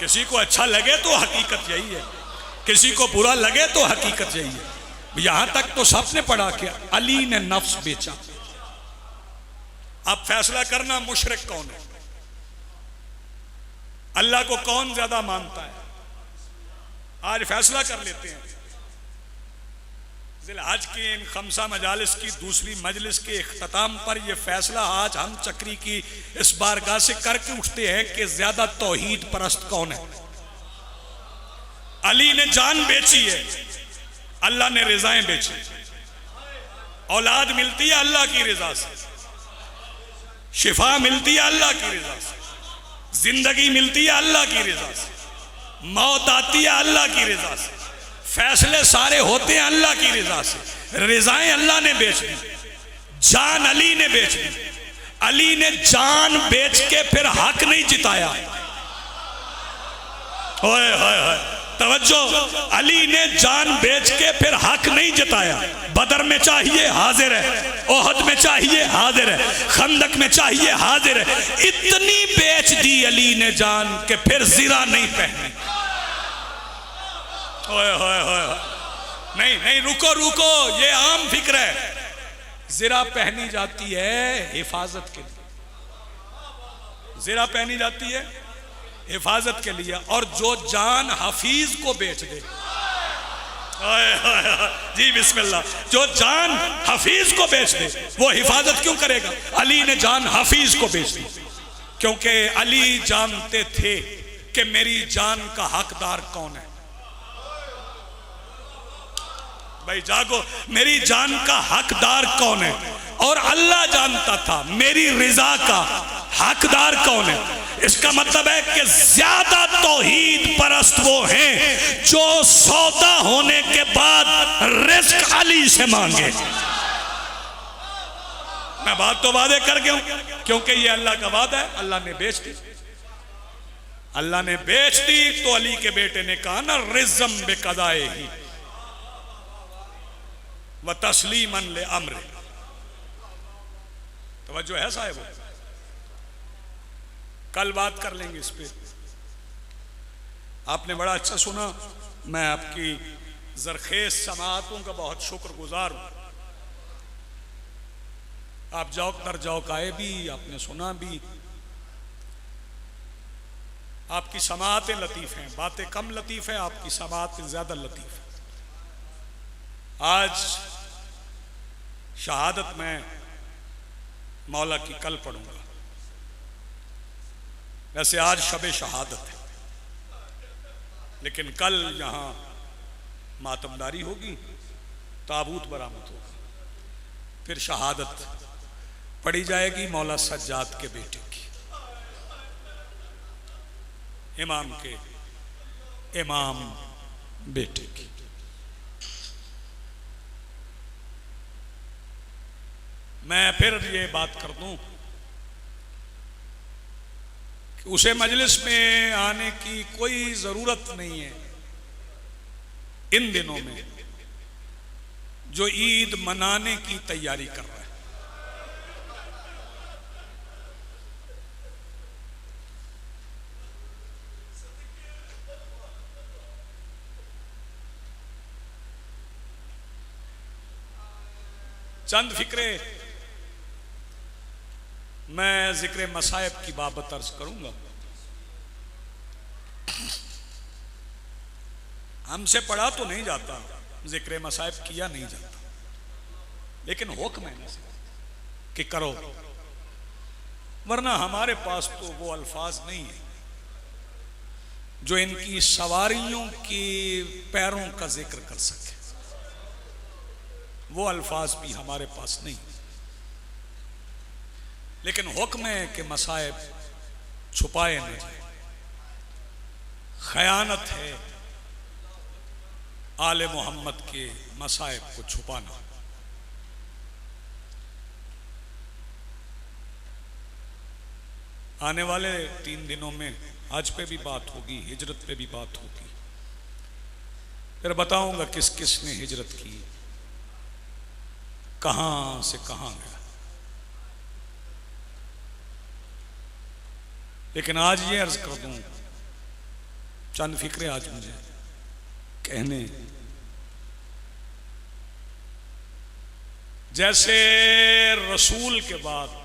किसी को अच्छा लगे तो हकीकत यही है, किसी को बुरा लगे तो हकीकत यही है। यहां तक तो सबने पढ़ा कि अली ने नफ्स बेचा। अब फैसला करना मुशरिक कौन है, अल्लाह को कौन ज्यादा मानता है? आज फैसला कर लेते हैं। जिलहज की इन खमसा मजालिस की दूसरी मजलिस के इख्तिताम पर यह फैसला आज हम चक्री की इस बारगाह से करके उठते हैं कि ज्यादा तौहीद परस्त कौन है। अली ने जान बेची है, अल्लाह ने रिजाएं बेची। औलाद मिलती है अल्लाह की रिजा से, शिफा मिलती है अल्लाह की रिजा से, जिंदगी मिलती है अल्लाह की रिजा से, मौत आती है अल्लाह की रिजा से, फैसले सारे होते हैं अल्लाह की रिजा से। रिजाएं अल्लाह ने बेच दी, जान अली ने बेच दी। अली ने जान बेच के फिर हक नहीं जिताया। ओए होए होए, तवज्जो, अली ने जान बेच के फिर हक नहीं जताया। बदर में चाहिए हाजिर है, ओहद में चाहिए हाजिर है, खंदक में चाहिए हाजिर है। इतनी बेच दी अली ने जान के फिर जीरा नहीं पहनी। ओए होए होए, नहीं नहीं, रुको रुको, ये आम फिक्र है। जीरा पहनी जाती है हिफाजत के लिए, जीरा पहनी जाती है हिफाजत के लिए। और जो जान हफीज को बेच दे, जी बिस्मिल्लाह, जो जान हफीज को बेच दे वो हिफाजत क्यों करेगा? अली ने जान हफीज को बेच दी क्योंकि अली जानते थे कि मेरी जान का हकदार कौन है। भाई जागो, मेरी जान का हकदार कौन है? और अल्लाह जानता था मेरी रिजा का हकदार कौन है। इसका मतलब है कि ज्यादा तौहीद परस्त वो हैं जो सौदा होने के बाद रिस्क अली से मांगे। मैं बात तो वादे कर गया हूं क्योंकि ये अल्लाह का वादा है। अल्लाह ने बेच दी, अल्लाह ने बेच दी तो अली के बेटे ने कहा ना, रिज़म बेकदाए ही व तस्लीमन ले अम्र। तवज्जो है साहिब, कल बात कर लेंगे इस पे। आपने बड़ा अच्छा सुना, मैं आपकी जरखेज समातों का बहुत शुक्रगुजार हूं। आप जौक दर जौक आए भी, आपने सुना भी, आपकी समाअतें लतीफ़ हैं, बातें कम लतीफ़ हैं, आपकी समाअतें ज़्यादा लतीफ़ हैं। आज शहादत मैं मौला की कल पढ़ूंगा। वैसे आज शब शहादत है, लेकिन कल यहाँ मातमदारी होगी, ताबूत बरामद होगा, फिर शहादत पढ़ी जाएगी मौला सज्जाद के बेटे की, इमाम के इमाम बेटे की। मैं फिर ये बात कर दूं कि उसे मजलिस में आने की कोई जरूरत नहीं है इन दिनों में जो ईद मनाने की तैयारी कर रहा है। चंद फिक्रे मैं जिक्र मसाइब की बाबत अर्ज करूंगा। हमसे पढ़ा तो नहीं जाता, जिक्र मसाइब किया नहीं जाता, लेकिन हुक्म है कि करो, वरना हमारे पास तो वो अल्फाज नहीं है जो इनकी सवारियों के पैरों का जिक्र कर सके। वो अल्फाज भी हमारे पास नहीं, लेकिन हुक्म है कि मसाइब छुपाए न जाए। खयानत है आले मोहम्मद के मसाइब को छुपाना। आने वाले 3 दिनों में हज पे भी बात होगी, हिजरत पे भी बात होगी, फिर बताऊंगा किस किस ने हिजरत की, कहां से कहां गया। लेकिन आज ये अर्ज कर दूं, चंद फिक्रे आज मुझे कहने, जैसे रसूल के बाद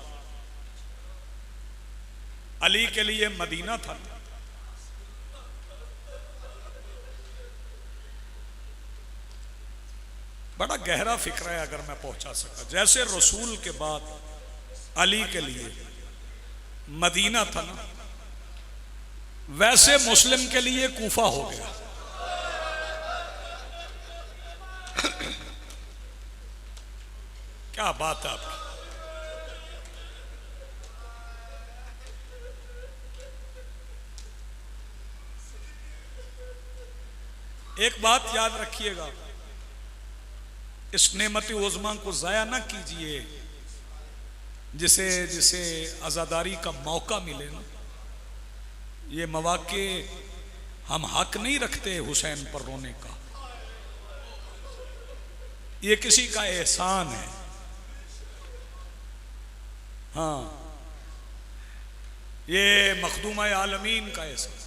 अली के लिए मदीना था, बड़ा गहरा फिक्र है अगर मैं पहुंचा सका। जैसे रसूल के बाद अली के लिए मदीना था ना, वैसे मुस्लिम के लिए कूफा हो गया। क्या बात है आपकी। एक बात याद रखिएगा, इस नेमत उज़्मा को जाया ना कीजिए। जिसे जिसे आज़ादारी का मौका मिले ना, ये मौके हम हक नहीं रखते हुसैन पर रोने का, ये किसी का एहसान है। हाँ, ये मखदूम आलमीन का एहसान।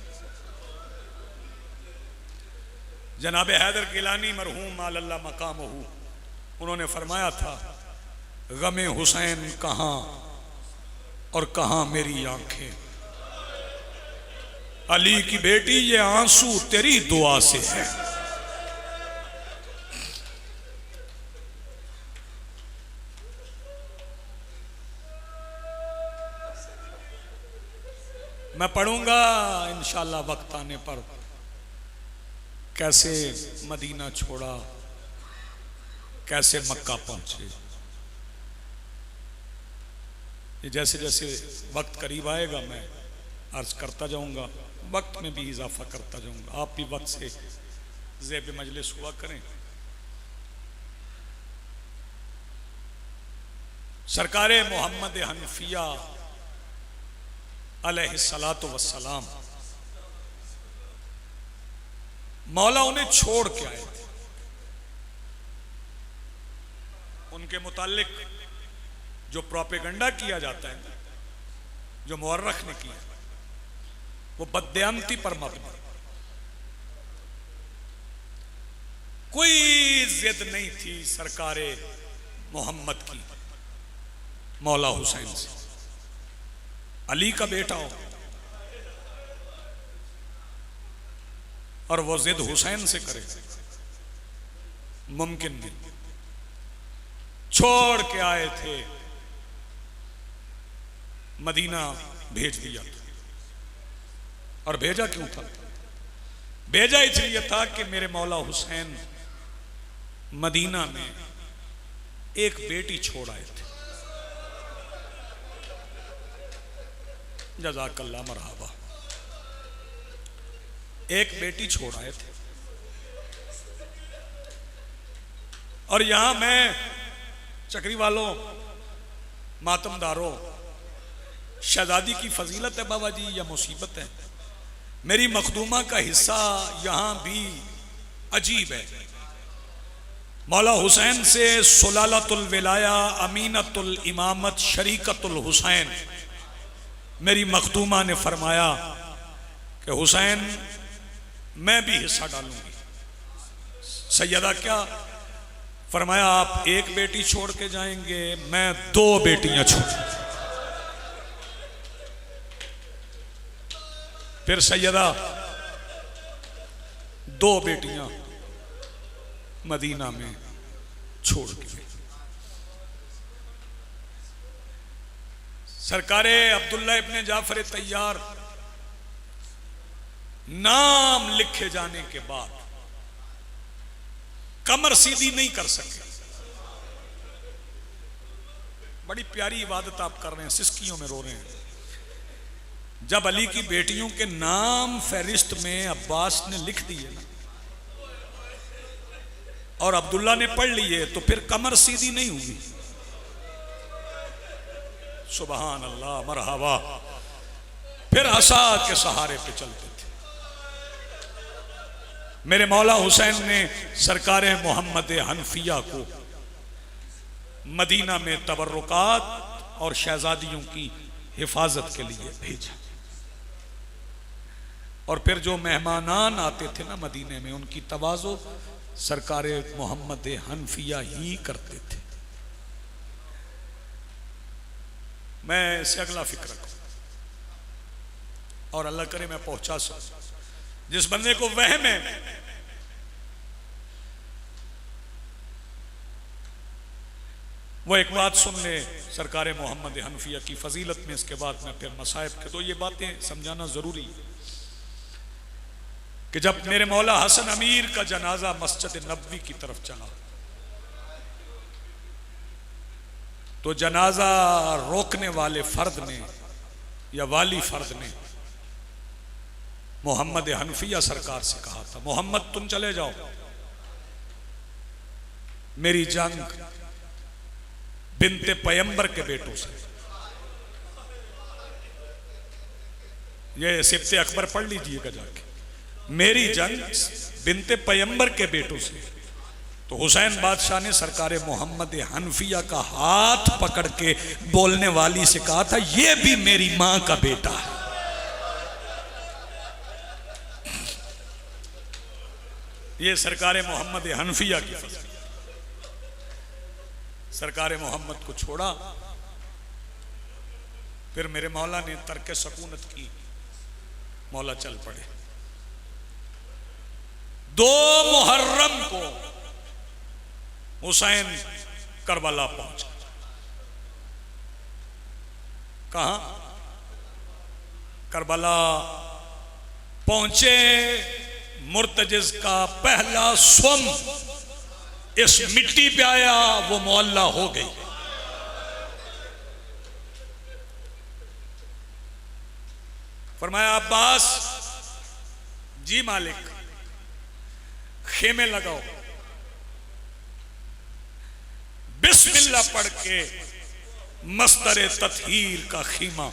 जनाब हैदर किलानी मरहूम अल्लाह मकामहू, उन्होंने फरमाया था, गमे हुसैन कहाँ और कहाँ मेरी आंखें, अली की बेटी ये आंसू तेरी दुआ से है। मैं पढ़ूंगा इंशाअल्लाह वक्त आने पर कैसे मदीना छोड़ा, कैसे मक्का पहुंचे। ये जैसे जैसे वक्त करीब आएगा मैं अर्ज करता जाऊंगा, वक्त में भी इजाफा करता जाऊंगा। आप भी वक्त से ज़ेब मजलिस हुआ करें। सरकारे मोहम्मद हनफिया अलैहिस्सलातु वस्सलाम, मौला उन्हें छोड़ के आए थे। उनके मुतालिक जो प्रोपेगंडा किया जाता है, जो मुअर्रख ने किया, वो बददयानती पर मबनी। कोई जिद नहीं थी सरकारे मोहम्मद की मौला हुसैन से। अली का बेटा हो और वो जिद हुसैन से करे, मुमकिन नहीं। छोड़ के आए थे, मदीना भेज दिया था। और भेजा क्यों था? भेजा इसलिए था कि मेरे मौला हुसैन मदीना में एक बेटी छोड़ आए थे। जज़ाकल्लाह मरहबा। एक बेटी छोड़ आए थे और यहां मैं चक्री वालों, मातमदारों, शहजादी की फजीलत है बाबा जी या मुसीबत है? मेरी मखदूमा का हिस्सा यहां भी अजीब है। मौला हुसैन से सुलालतुल विलाया, अमीनतुल इमामत, शरीकतुल हुसैन, मेरी मखदूमा ने फरमाया कि हुसैन मैं भी हिस्सा डालूंगी। सैयदा क्या फरमाया? आप एक बेटी छोड़ के जाएंगे, मैं 2 बेटियां छोड़। फिर सैयदा 2 बेटियां मदीना में छोड़ के गई। सरकारे अब्दुल्ला इब्ने जाफर तैयार नाम लिखे जाने के बाद कमर सीधी नहीं कर सके। बड़ी प्यारी इबादत आप कर रहे हैं, सिस्कियों में रो रहे हैं। जब अली की बेटियों के नाम फहरिस्त में अब्बास ने लिख दिए ना और अब्दुल्ला ने पढ़ लिए, तो फिर कमर सीधी नहीं हुई। सुबहान अल्लाह, मरहबा। फिर असा के सहारे पे चलते थे। मेरे मौला हुसैन ने सरकार मोहम्मद हनफिया को मदीना में तबर्रुकात और शहजादियों की हिफाजत के लिए भेजा। और फिर जो मेहमानान आते थे ना मदीने में, उनकी तवाज़ो सरकार मोहम्मद हनफिया ही करते थे। मैं इससे अगला फिक्र करूं और अल्लाह करे मैं पहुंचा सकूं। जिस बंदे को वहम है वो एक बात सुन ले सरकार मोहम्मद हनफिया की फजीलत में। इसके बाद मैं फिर मसाइब के, तो ये बातें समझाना जरूरी है कि जब मेरे मौला हसन अमीर का जनाजा मस्जिद नबवी की तरफ चला तो जनाजा रोकने वाले फर्द ने या वाली फर्द ने मोहम्मद हनफिया सरकार से कहा था, मोहम्मद तुम चले जाओ, मेरी जंग बिनते पैगंबर के बेटों से। ये सिफ्ते अकबर पढ़ लीजिएगा जाके, मेरी जंग बिनते पैगंबर के बेटों से। तो हुसैन बादशाह ने सरकार मोहम्मद हनफिया का हाथ पकड़ के बोलने वाली से कहा था, ये भी मेरी मां का बेटा है। ये सरकार मोहम्मद हनफिया की फजीलत। सरकार मोहम्मद को छोड़ा, फिर मेरे मौला ने तर्क सकूनत की, मौला चल पड़े। 2 मुहर्रम को हुसैन करबला पहुंचा। कहां? करबला पहुंचे। मुर्तजिज का पहला स्वम इस मिट्टी पे आया, वो मोहल्ला हो गई। फरमाया अब्बास जी मालिक खेमे लगाओ। बिस्मिल्लाह पढ़ के मस्तर तत्हीर का खीमा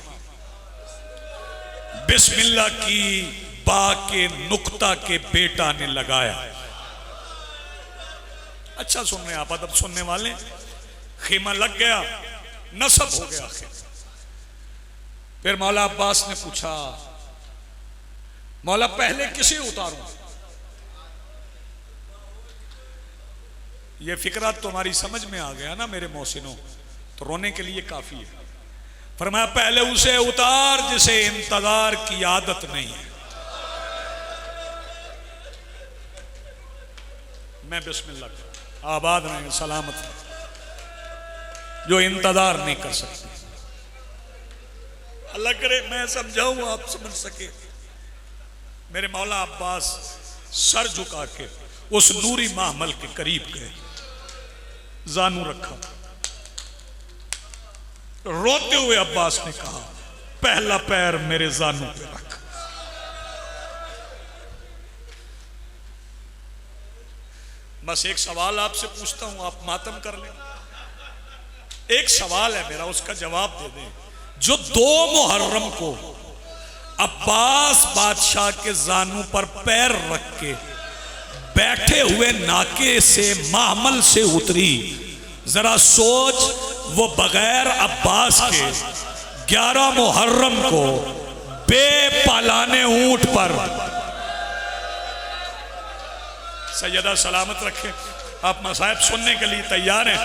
बिस्मिल्लाह की बा के नुक्ता के बेटा ने लगाया। अच्छा सुन रहे आप, अदब सुनने वाले। खीमा लग गया, नसब हो गया। फिर मौला अब्बास ने पूछा, मौला पहले किसे उतारूं? ये फिक्रा तुम्हारी समझ में आ गया ना मेरे मोहसिनों? तो रोने के लिए काफी है। फरमाया पहले उसे उतार जिसे इंतजार की आदत नहीं है। मैं बिस्मिल्लाह आबाद रहें, सलामत रहें, जो इंतजार नहीं कर सकते। अल्लाह करे मैं समझाऊं आप समझ सके। मेरे मौला अब्बास सर झुका के उस नूरी महमल के करीब गए, जानू रखा, रोते हुए अब्बास ने कहा पहला पैर मेरे जानू पे रख। बस एक सवाल आपसे पूछता हूं, आप मातम कर लें। एक सवाल है मेरा, उसका जवाब दे दें। जो 2 मुहर्रम को अब्बास बादशाह के जानू पर पैर रख के बैठे हुए नाके से महमल से उतरी, जरा सोच, वो बगैर अब्बास के 11 मुहर्रम को बेपालाने ऊंट पर, सैयदा सलामत रखे, आप मसाइब सुनने के लिए तैयार हैं?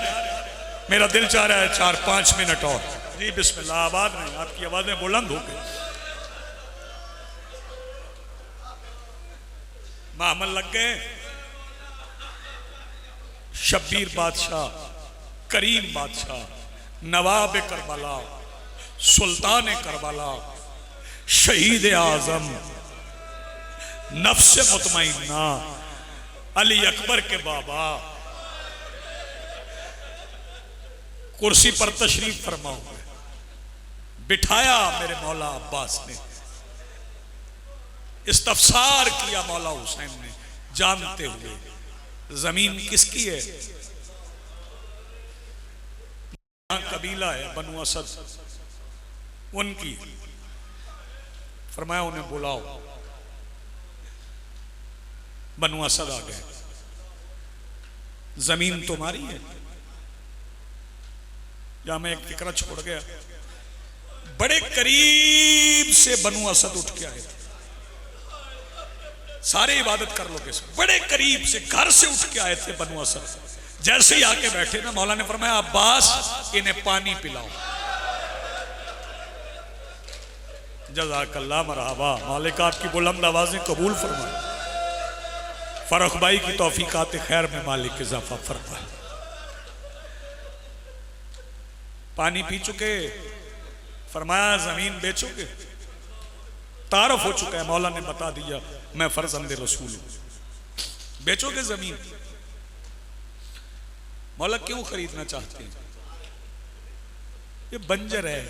मेरा दिल चाह रहा है 4-5 मिनट और। जी बिस्मिल्लाह, आबाद नहीं, आपकी आवाजें बुलंद हो गई। महमल लग गए। शब्बीर बादशाह, करीम बादशाह, नवाब करबला, सुल्तान करबला, शहीद आजम, नफ्स मुतमइन्ना, अली अकबर के बाबा, कुर्सी पर तशरीफ फरमाओ। बिठाया मेरे मौला अब्बास ने, इस्तफसार किया मौला हुसैन ने, जानते हुए जमीन किसकी है? यहां कबीला है बनु असद, उनकी। फरमाया उन्हें बुलाओ। बनु असद आ गए। जमीन तुम्हारी है? या मैं एक फिक्रा छोड़ गया। बड़े करीब से बनु असद उठ के आए थे। सारे इबादत कर लो कैसे, बड़े करीब से घर से उठ के आए थे बनु असद। जैसे ही आके बैठे ना, मौला ने फरमाया अब्बास इन्हें पानी पिलाओ। जज़ाकल्लाह मरहबा, मालिक आपकी बुलंद आवाजें कबूल फरमाए। फरख भाई की तौफीकात खैर में मालिक इजाफा फरमाए। पानी पी चुके, फरमाया जमीन बेचोगे? तारफ हो चुका है, मौला ने बता दिया मैं फर्जंद रसूल हूं। बेचोगे जमीन? मौला क्यों खरीदना चाहते हैं? ये बंजर है,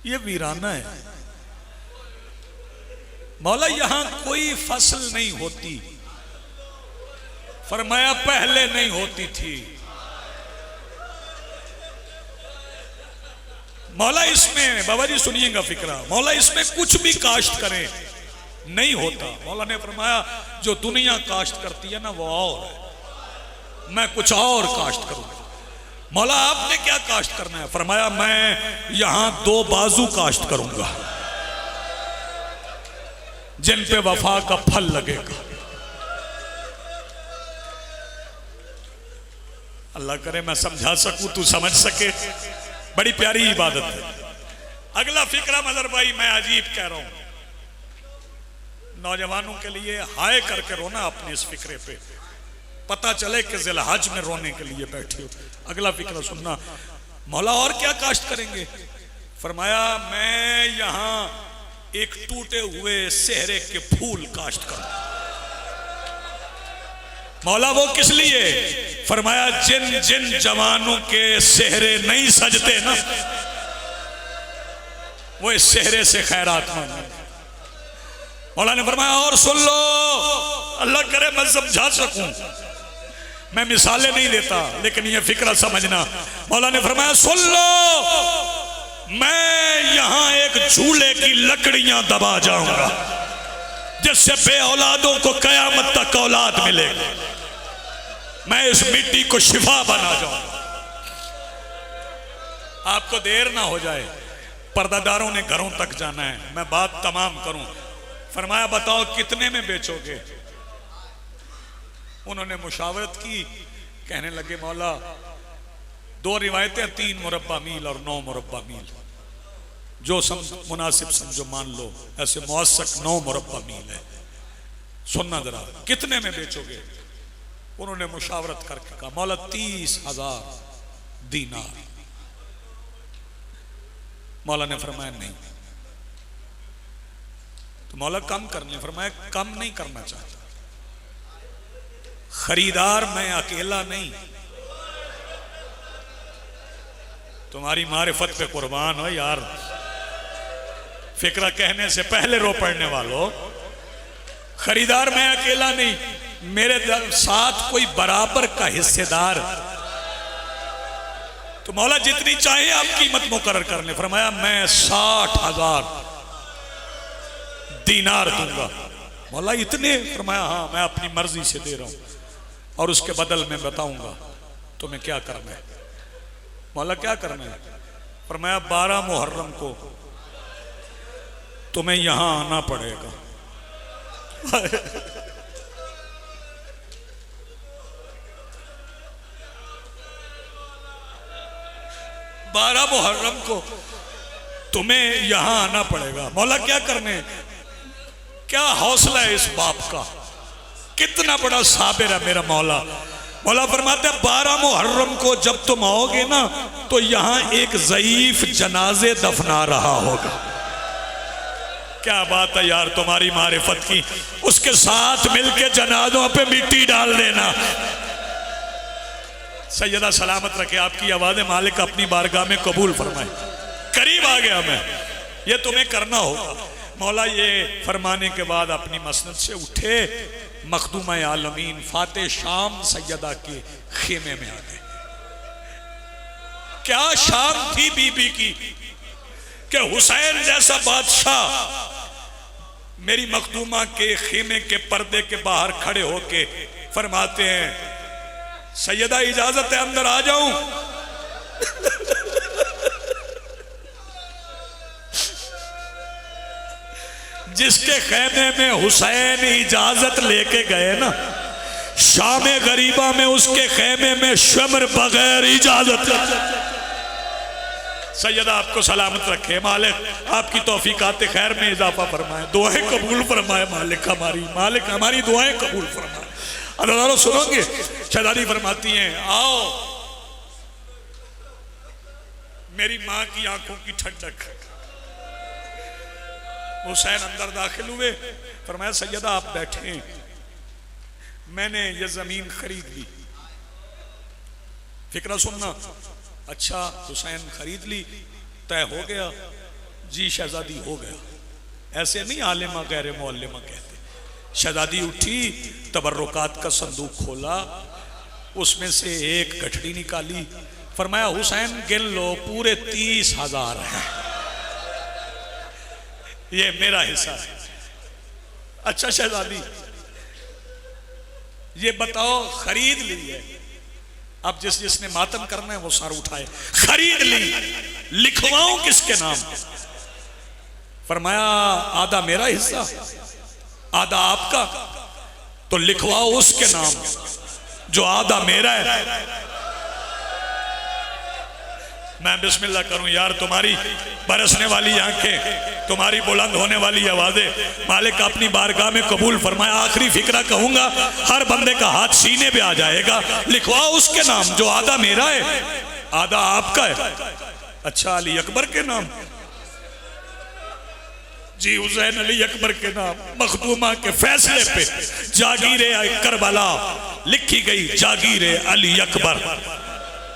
ये वीराना है। मौला यहां कोई फसल नहीं होती। फरमाया पहले नहीं होती थी। मौला इसमें, बाबा जी सुनिएगा फिक्रा, मौला इसमें कुछ भी काश्त करें नहीं होता। मौला ने फरमाया जो दुनिया काश्त करती है ना वो और है, मैं कुछ और काश्त करूंगा। मौला आपने क्या काश्त करना है? फरमाया मैं यहां 2 बाजू काश्त करूंगा जिन पे वफा का फल लगेगा। अल्लाह करे मैं समझा सकूं, तू समझ सके। बड़ी प्यारी इबादत है। अगला फिक्रा मदर भाई मैं अजीब कह रहा हूं, नौजवानों के लिए हाय करके रोना अपने इस फिक्रे पे, पता चले कि ज़िलहज में रोने के लिए बैठे हो। अगला फिक्रा सुनना। मौला और क्या काश्त करेंगे? फरमाया मैं यहां एक टूटे हुए सेहरे के फूल काश्त करूं। मौला वो किस लिए? फरमाया जिन जिन जवानों के सेहरे नहीं सजते ना, वो इस सेहरे से खैरात मांगे। मौला ने फरमाया और सुन लो, अल्लाह करे मैं समझा सकूं, मैं मिसालें नहीं देता लेकिन ये फिक्रा समझना। मौला ने फरमाया सुन लो, मैं यहां एक झूले की लकड़ियां दबा जाऊंगा जिससे बे औलादों को कयामत तक औलाद मिलेगी। मैं इस मिट्टी को शिफा बना जाऊंगा। आपको देर ना हो जाए, पर्दादारों ने घरों तक जाना है, मैं बात तमाम करूं। फरमाया बताओ कितने में बेचोगे? उन्होंने मुशावरत की, कहने लगे मौला दो रिवायतें, 3 मुरब्बा मील और 9 मुरब्बा मील, जो मुनासिब समझो मान लो। ऐसे मुअस्सक 9 मुरब्बा मील है। सुनना जरा, कितने में बेचोगे? उन्होंने मुशावरत करके कहा मौला 30,000 दीनार। मौला ने फरमाया नहीं। तो मौला कम करने, फरमाया कम नहीं करना चाहता, खरीदार मैं अकेला नहीं। तुम्हारी मारिफत पे कुर्बान हो यार, फिक्रा कहने से पहले रो पड़ने वालों। खरीदार मैं अकेला नहीं, मेरे साथ कोई बराबर का हिस्सेदार। तो मौला जितनी चाहे आप कीमत मुकर्रर कर ले। फरमाया मैं 60,000 दीनार दूंगा। मौला इतने? फरमाया हाँ, मैं अपनी मर्जी से दे रहा हूं और उसके बदल में बताऊंगा तुम्हें क्या करना है। मौला क्या करना है? फरमाया 12 मुहर्रम को तुम्हें यहां आना पड़ेगा। 12 मुहर्रम को तुम्हें यहां आना पड़ेगा। मौला क्या करने? क्या हौसला है इस बाप का, कितना बड़ा साबिर है मेरा मौला। मौला फरमाते हैं 12 मुहर्रम को जब तुम आओगे ना तो यहां एक ज़ईफ जनाजे दफना रहा होगा। क्या बात है यार तुम्हारी मारिफत की। उसके साथ मिलके जनाजों पे मिट्टी डाल देना। सैयदा सलामत रखे आपकी आवाज़ मालिक अपनी बारगाह में कबूल फरमाए। करीब आ गया मैं, ये तुम्हें करना होगा। मौला ये फरमाने के बाद अपनी मसनद से उठे, मखदूमा आलमीन फाते शाम सैयदा के खेमे में आ गए। क्या शाम थी बीबी की कि हुसैन जैसा बादशाह मेरी मखदूमा के खेमे के पर्दे के बाहर खड़े होके फरमाते हैं सैयदा इजाजत है अंदर आ जाऊं। जिसके खेमे में हुसैन इजाजत लेके गए ना, शामे गरीबा में उसके खेमे में शमर बगैर इजाजत। सैयदा आपको सलामत रखे मालिक, आपकी तौफीकात खैर में इजाफा फरमाए, दुआएं कबूल फरमाए मालिक हमारी दुआएं कबूल फरमाए। अल्लाह सुनोगे, शहजादी फरमाती हैं आओ मेरी माँ की आंखों की ठंडक। हुसैन अंदर दाखिल हुए, फरमाया सैयदा आप बैठे, मैंने ये जमीन खरीद ली। फिक्रा सुनना। अच्छा हुसैन खरीद ली, तय हो गया? जी शहजादी हो गया। ऐसे नहीं आलिमा गैर मुअल्लिमा कहते। शहजादी उठी, तबर्रुकात का संदूक खोला, उसमें से एक गठड़ी निकाली, फरमाया हुसैन गिन लो पूरे 30,000 है, ये मेरा हिस्सा है। अच्छा शहजादी ये बताओ खरीद ली है? अब जिसने मातम करना है वो सर उठाए। खरीद ली, लिखवाऊं किसके नाम? फरमाया आधा मेरा हिस्सा आधा आपका, तो लिखवाओ उसके नाम जो आधा मेरा है। मैं बिस्मिल्लाह करूं यार, तुम्हारी बरसने वाली आंखें, तुम्हारी बुलंद होने वाली आवाजें मालिक अपनी बारगाह में कबूल फरमाए। आखिरी फिक्रा कहूंगा, हर बंदे का हाथ सीने पे आ जाएगा। लिखवाओ उसके नाम जो आधा मेरा है आधा आपका है। अच्छा अली अकबर के नाम? जी हुसैन अली अकबर के नाम। मखदूमा के फैसले पे जागीरे करबला लिखी गई, जागीरे अली अकबर।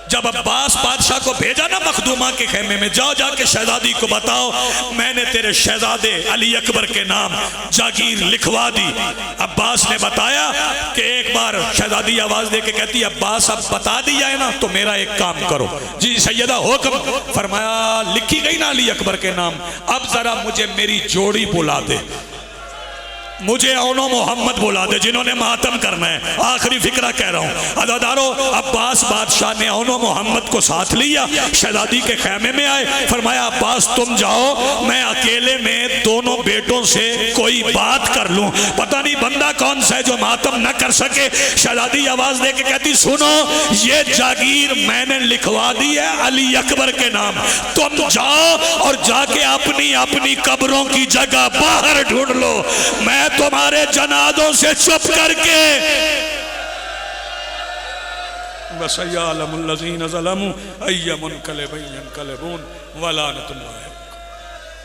जब अब्बास बादशाह को भेजा ना मखदूमा के खेमे में, जाओ जाके शहजादी को बताओ मैंने तेरे शहजादे अली अकबर के नाम जागीर लिखवा दी। अब्बास ने बताया कि एक बार शहजादी आवाज दे के कहती अब्बास अब बता दिया है ना तो मेरा एक काम करो। जी सैयदा हुक्म। फरमाया लिखी गई ना अली अकबर के नाम, अब जरा मुझे मेरी जोड़ी बुला दे। मुझे औनो मोहम्मद बुला दे जिन्होंने मातम करना है। आखिरी फिक्रा कह रहा हूँ अदादारों, अब्बास बादशाह ने औनो मोहम्मद को साथ लिया, शहजादी के खैमे में आए, फरमाया अब्बास तुम जाओ, मैं अकेले में दोनों बेटों से कोई बात कर लूं, पता नहीं बंदा कौन सा है जो मातम न कर सके। शहजादी आवाज दे के कहती सुनो, ये जागीर मैंने लिखवा दी है अली अकबर के नाम, तुम जाओ और जाके अपनी अपनी कब्रों की जगह बाहर ढूंढ लो, मैं तुम्हारे जनादों से चुप करके वसय्यअलमुल्लज़ीना ज़लमू अय्युमुनक़लिबिन यनक़लिबून वलानतुल्लाहि।